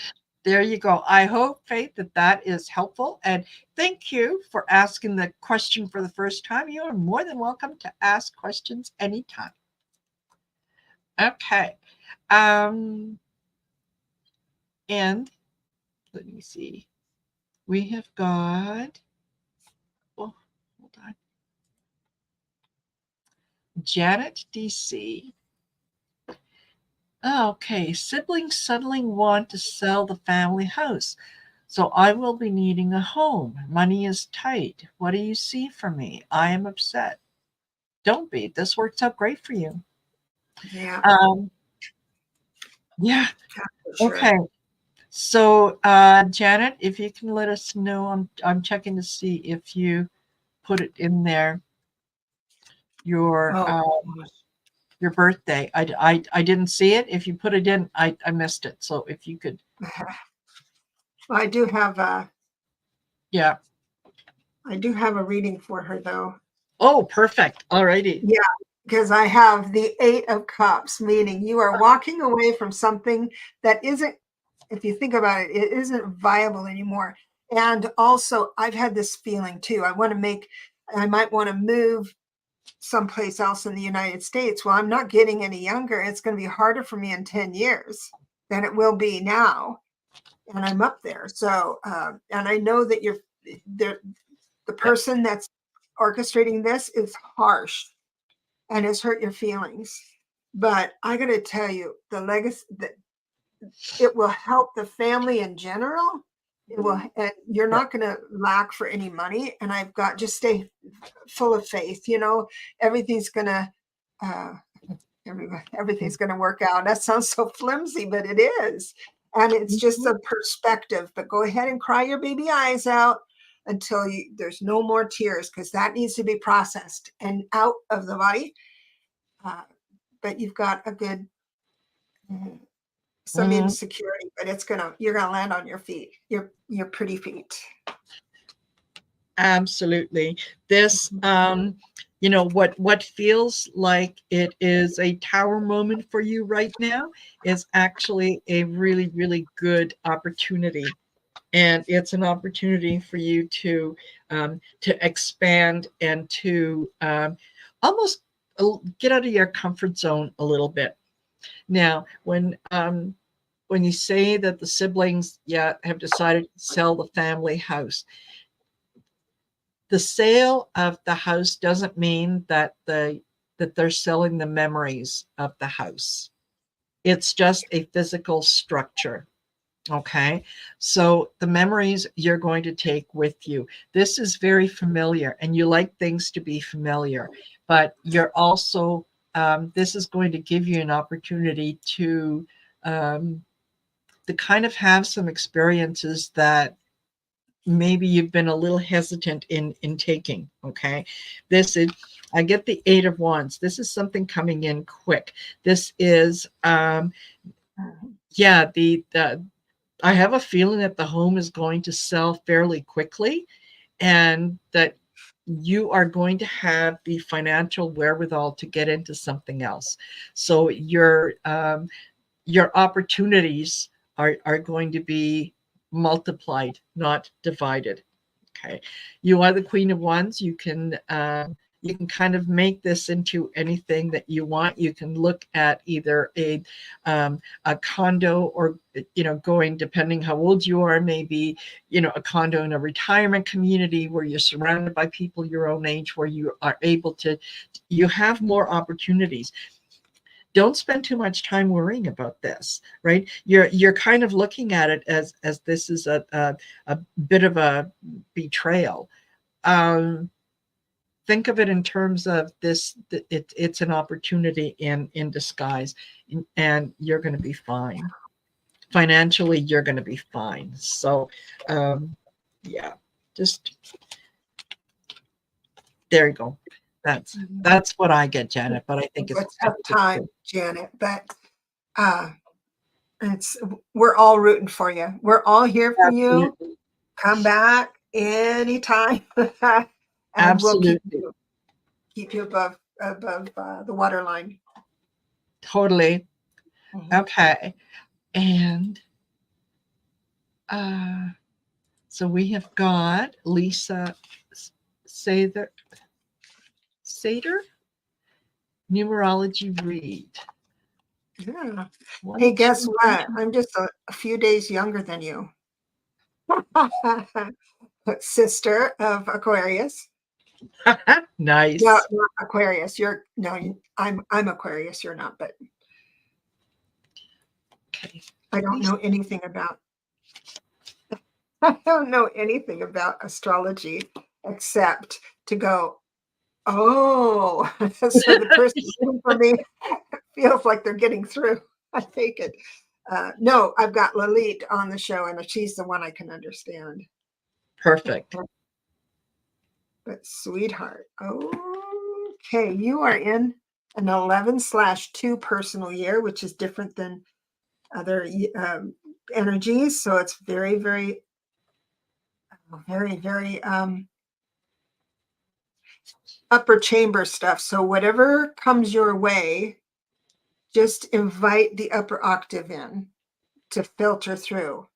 there you go. I hope, Faith, that that is helpful. And thank you for asking the question for the first time. You are more than welcome to ask questions anytime. Okay. And let me see. We have got, oh, hold on. Janet DC. Okay, siblings suddenly want to sell the family house. So I will be needing a home. Money is tight. What do you see for me? I am upset. Don't be. This works out great for you. Yeah, Um, yeah. for Okay. sure. So Janet, if you can let us know, I'm checking to see if you put it in there. Your Oh, your birthday. I didn't see it. If you put it in, I missed it. So if you could, well, yeah. I do have a reading for her though. Oh, perfect. All righty. Yeah, because I have the 8 of Cups, meaning you are walking away from something that isn't, if you think about it, it isn't viable anymore. And also, I've had this feeling too. I might want to move someplace else in the United States. Well, I'm not getting any younger. It's going to be harder for me in 10 years than it will be now. And I'm up there. So, and I know that the person that's orchestrating this is harsh and has hurt your feelings. But I got to tell you, the legacy that it will help the family in general. It will, and you're Yeah. not going to lack for any money. And I've got, just stay full of faith. You know, everything's going to, uh, everything's going to work out. That sounds so flimsy, but it is. And it's just a perspective. But go ahead and cry your baby eyes out until there's no more tears, because that needs to be processed and out of the body. But you've got a good, some Mhm. insecurity, but you're gonna land on your feet, your pretty feet. Absolutely. This, what feels like it is a tower moment for you right now is actually a really, really good opportunity. And it's an opportunity for you to expand and to almost get out of your comfort zone a little bit. Now, when you say that the siblings, yeah, have decided to sell the family house, the sale of the house doesn't mean that they're selling the memories of the house. It's just a physical structure. Okay. So the memories you're going to take with you. This is very familiar, and you like things to be familiar, but you're also, this is going to give you an opportunity um, to kind of have some experiences that maybe you've been a little hesitant in taking. Okay. This is, I get the 8 of Wands. This is something coming in quick. This is yeah, the I have a feeling that the home is going to sell fairly quickly, and that you are going to have the financial wherewithal to get into something else. So your opportunities are going to be multiplied, not divided. Okay. You are the Queen of Wands. You can kind of make this into anything that you want. You can look at either a condo, or going, depending how old you are, maybe a condo in a retirement community where you're surrounded by people your own age, where you are able to, you have more opportunities. Don't spend too much time worrying about this, right? You're kind of looking at it as this is a bit of a betrayal. Um, think of it in terms of this, it's an opportunity in disguise, and you're going to be fine. Financially, you're going to be fine. So yeah, just there you go. That's what I get, Janet, but I think It's a it's tough time, Janet, but uh we're all rooting for you. We're all here for you. absolutely, Come back anytime. And we'll absolutely, keep you above the water line. totally. Mhm. Okay. And So we have got Lisa Sather, numerology read. Yeah. One, Hey, guess two, what? I'm just a few days younger than you. Sister of Aquarius. No, nice. not Aquarius. You're no, I'm Aquarius. You're not, but Okay. I don't know anything about. I don't know anything about astrology except to go, oh, so the person waiting for me feels like they're getting through. I take it. No, I've got Lalit on the show, and she's the one I can understand. Perfect. But sweetheart, okay, you are in an 11/2 personal year, which is different than other energies. So it's very, very, very, very upper chamber stuff. So whatever comes your way, just invite the upper octave in to filter through.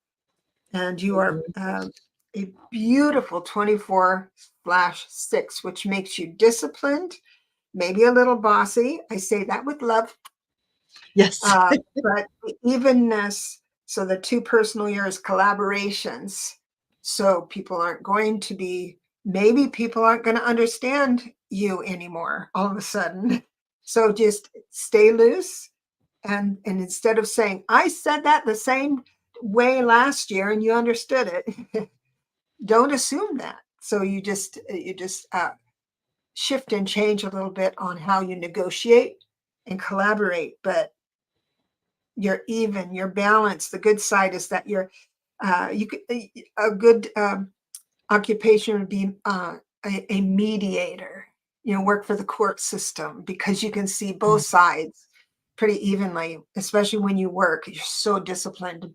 And you are a beautiful 24/6, which makes you disciplined, maybe a little bossy. I say that with love. Yes. But the evenness, so the 2 personal years collaborations. So people aren't going to be, maybe people aren't going to understand you anymore all of a sudden. So just stay loose. And instead of saying, I said that the same way last year and you understood it, don't assume that. So you just shift and change a little bit on how you negotiate and collaborate. But you're even, you're balanced. The good side is that you're you could, a good occupation would be a mediator. You know, work for the court system because you can see both sides pretty evenly, especially when you work. You're so disciplined.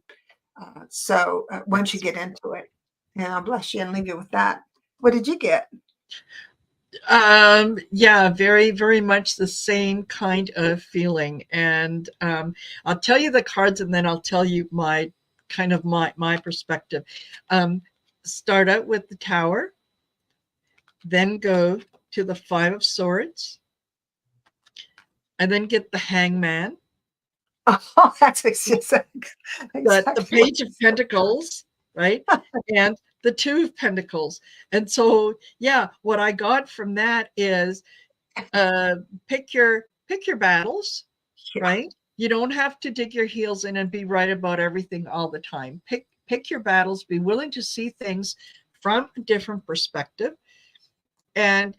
So once you get into it, and I'll bless you and leave you with that. What did you get? Yeah, very, very much the same kind of feeling. And I'll tell you the cards and then I'll tell you my kind of my perspective. Start out with the Tower, then go to the Five of Swords, and then get the Hangman. Oh, that's exactly But the what Page of Pentacles, right? And the Two of Pentacles. And so, yeah, what I got from that is pick your battles, yeah. right? You don't have to dig your heels in and be right about everything all the time. Pick your battles, be willing to see things from a different perspective. And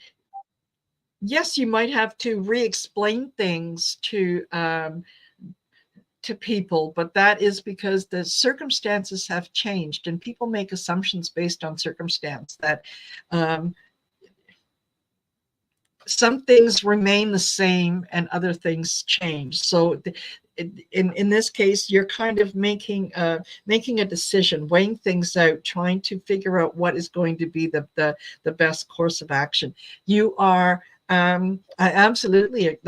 yes, you might have to re-explain things to people, but that is because the circumstances have changed and people make assumptions based on circumstance that some things remain the same and other things change. So in this case, you're kind of making a decision, weighing things out, trying to figure out what is going to be the best course of action. You are I absolutely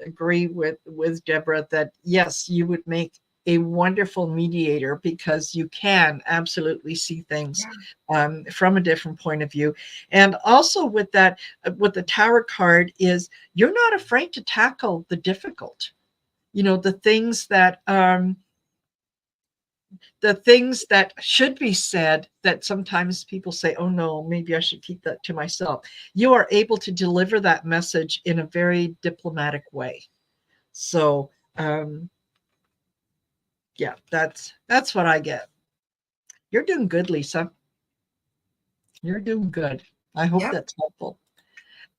agree with Debra that yes, you would make a wonderful mediator because you can absolutely see things from a different point of view. And also with that, with the Tower card is you're not afraid to tackle the difficult, you know, the things that should be said that sometimes people say, oh no, maybe I should keep that to myself. You are able to deliver that message in a very diplomatic way. So yeah, that's what I get. You're doing good, Lisa. You're doing good. I hope that's helpful.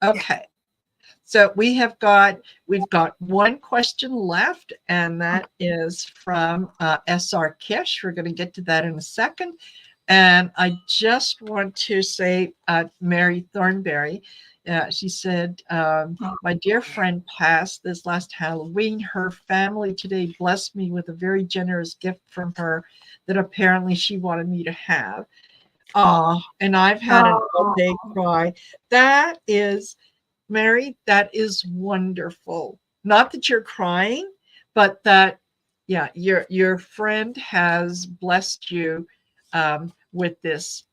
Okay. So we've got one question left, and that is from SR Kish. We're going to get to that in a second. And I just want to say, Mary Thornberry, she said, my dear friend passed this last Halloween. Her family today blessed me with a very generous gift from her that apparently she wanted me to have. And I've had an all-day cry. That is, Mary, that is wonderful. Not that you're crying, but that, yeah, your friend has blessed you with this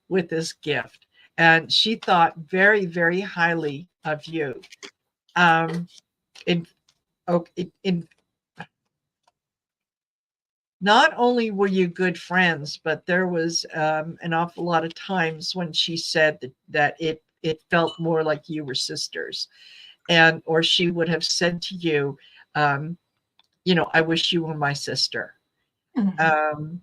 gift, and she thought very, very highly of you. In in not only were you good friends, but there was an awful lot of times when she said that it felt more like you were sisters, and or she would have said to you, I wish you were my sister. Um,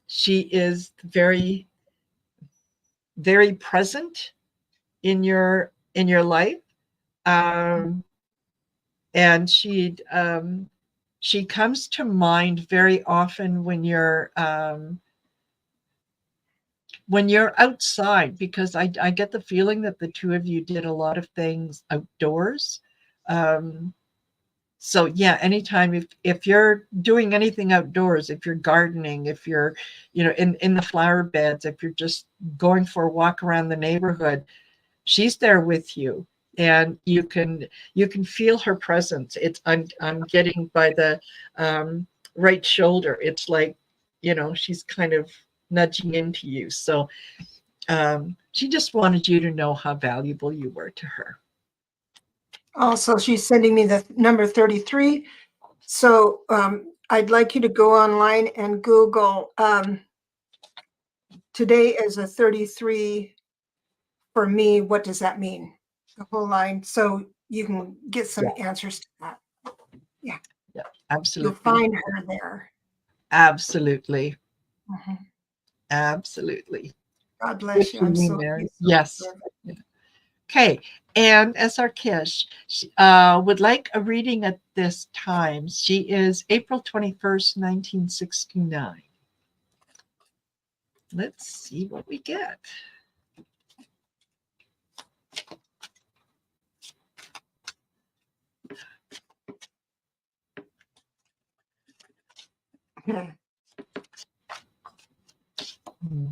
she is very, very present in your life, and she comes to mind very often when you're outside, because I get the feeling that the two of you did a lot of things outdoors. So yeah, anytime if you're doing anything outdoors, if you're gardening, if you're, in the flower beds, if you're just going for a walk around the neighborhood, she's there with you, and you can feel her presence. I'm getting by the right shoulder. It's like, she's kind of nudging into you. So she just wanted you to know how valuable you were to her. Also, she's sending me the number 33. So I'd like you to go online and Google today is a 33 for me. What does that mean? The whole line. So you can get some answers to that. Yeah. Yeah, absolutely. You'll find her there. Absolutely. Absolutely. God bless you. I'm so yes. Okay. And as our Kish would like a reading at this time. She is April 21st, 1969. Let's see what we get.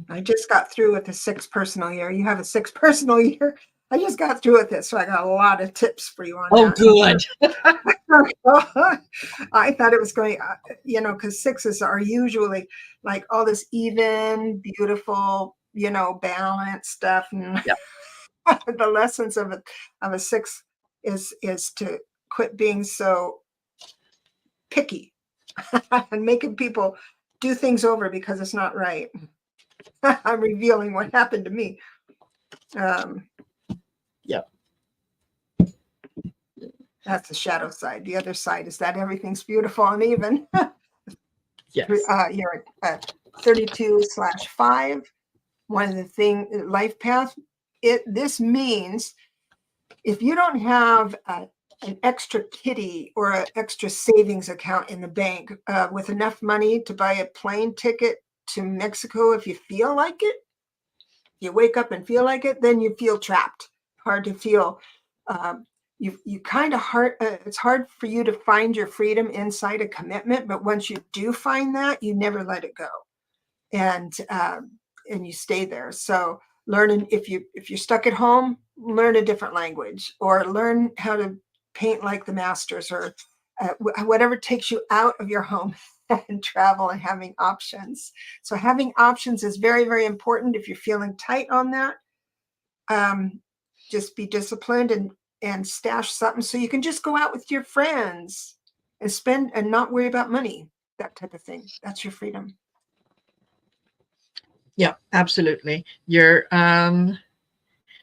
I just got through with the 6 personal year. You have a 6 personal year. I just got through with it, so I got a lot of tips for you on that. Good. I thought it was going, because 6s are usually like all this even, beautiful, balanced stuff. And the lessons of a 6 is to quit being so picky and making people do things over because it's not right. I'm revealing what happened to me. That's the shadow side. The other side is that everything's beautiful and even. Yes. You're at 32/5. One of the things, life path. This means if you don't have an extra kitty or an extra savings account in the bank with enough money to buy a plane ticket to Mexico, if you feel like it, you wake up and feel like it, then you feel trapped. Hard to feel. You kind of hard. It's hard for you to find your freedom inside a commitment, but once you do find that, you never let it go, and you stay there. So learning, if you're stuck at home, learn a different language or learn how to paint like the masters, or whatever takes you out of your home and travel and having options. So having options is very, very important. If you're feeling tight on that, just be disciplined and stash something so you can just go out with your friends and spend and not worry about money, that type of thing. That's your freedom. Yeah, absolutely.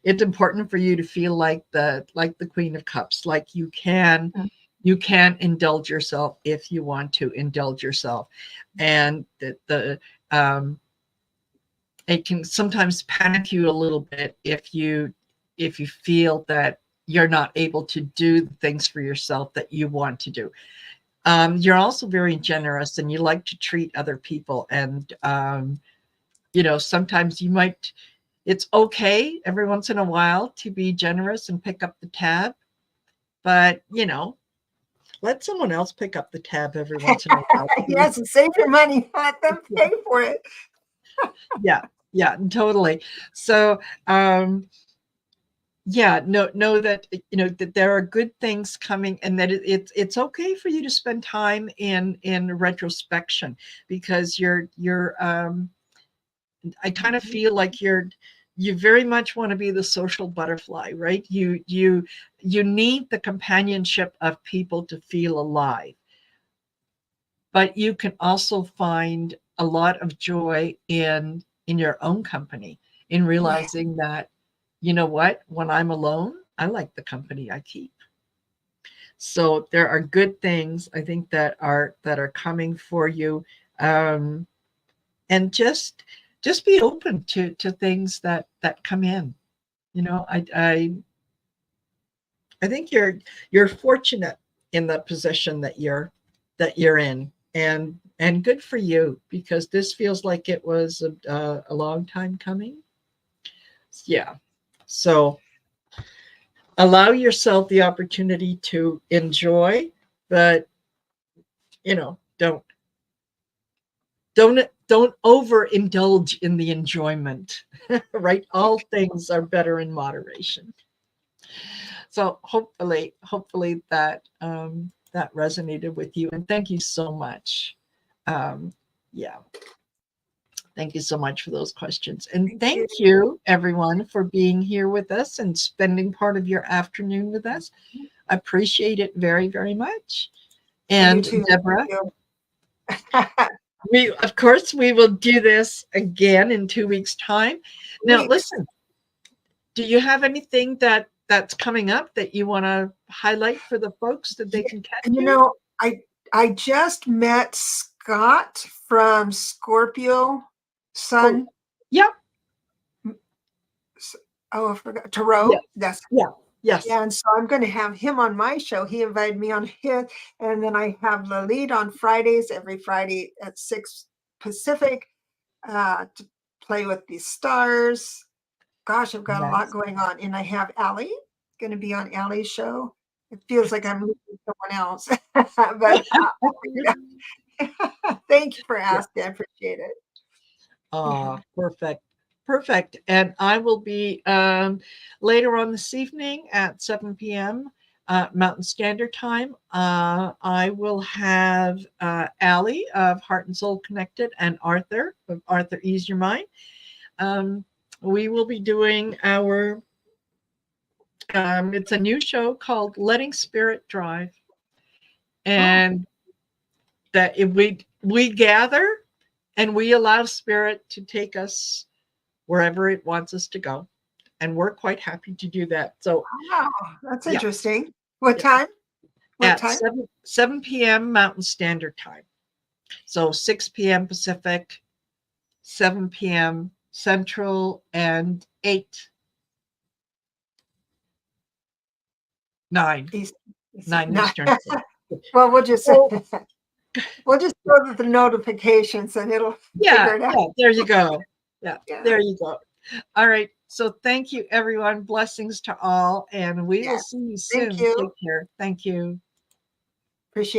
It's important for you to feel like the Queen of Cups, like you can indulge yourself if you want to indulge yourself, and it can sometimes panic you a little bit if you feel that you're not able to do the things for yourself that you want to do. You're also very generous, and you like to treat other people, and sometimes it's okay every once in a while to be generous and pick up the tab, but let someone else pick up the tab every once in a while. Yes, and save your money. Let them pay for it. Yeah, totally. So yeah, know that that there are good things coming, and that it's okay for you to spend time in retrospection, because I kind of feel like you very much want to be the social butterfly, right? You need the companionship of people to feel alive, but you can also find a lot of joy in your own company, in Yeah. realizing that, you know what, when I'm alone, I like the company I keep. So there are good things, I think, that are coming for you. um, and just be open to things that come in. I think you're fortunate in the position that you're in, and good for you, because this feels like it was a long time coming. Yeah. So allow yourself the opportunity to enjoy, but don't overindulge in the enjoyment. Right? All things are better in moderation. So hopefully that resonated with you, and thank you so much. Yeah, thank you so much for those questions, and Thank you. thank you everyone for being here with us and spending part of your afternoon with us. I appreciate it very, very much. I do And too. Deborah, Thank we of course we will do this again in 2 weeks' time. Now, Weeks. listen, do you have anything that's coming up that you want to highlight for the folks that they Yeah, can catch you you? know, I just met Scott from Scorpio Oh, Sun. yeah, Oh, I forgot. yeah, Tarot. That's yeah, yes, Yeah, and so I'm going to have him on my show. He invited me on his, and then I have the lead on Fridays, every Friday at 6 Pacific, to play with the stars. Gosh, I've got a lot yes. going on, and I have Allie going to be on Allie's show. It feels like I'm losing someone else, but thank you for Yeah. asking. I appreciate it. Oh, Yeah. perfect. Perfect. And I will be later on this evening at 7 p.m. Mountain Standard Time. I will have Allie of Heart and Soul Connected and Arthur of Arthur Ease Your Mind. Um, we will be doing it's a new show called Letting Spirit Drive. Oh, And that if we gather and we allow spirit to take us wherever it wants us to go, and we're quite happy to do that. So wow, that's yeah, interesting. What yeah. time? What At time? 7 p.m. Mountain Standard Time, so 6 p.m. Pacific, 7 p.m. Central, and 9 East. 9 No. Eastern. Well, we'll just So we'll just go to the notifications and it'll yeah, figure it out. yeah, there you go. Yeah, Yeah. there you go. All right. So thank you, everyone. Blessings to all, and we will Yeah. see you Thank soon. you. Take care. Thank you. Appreciate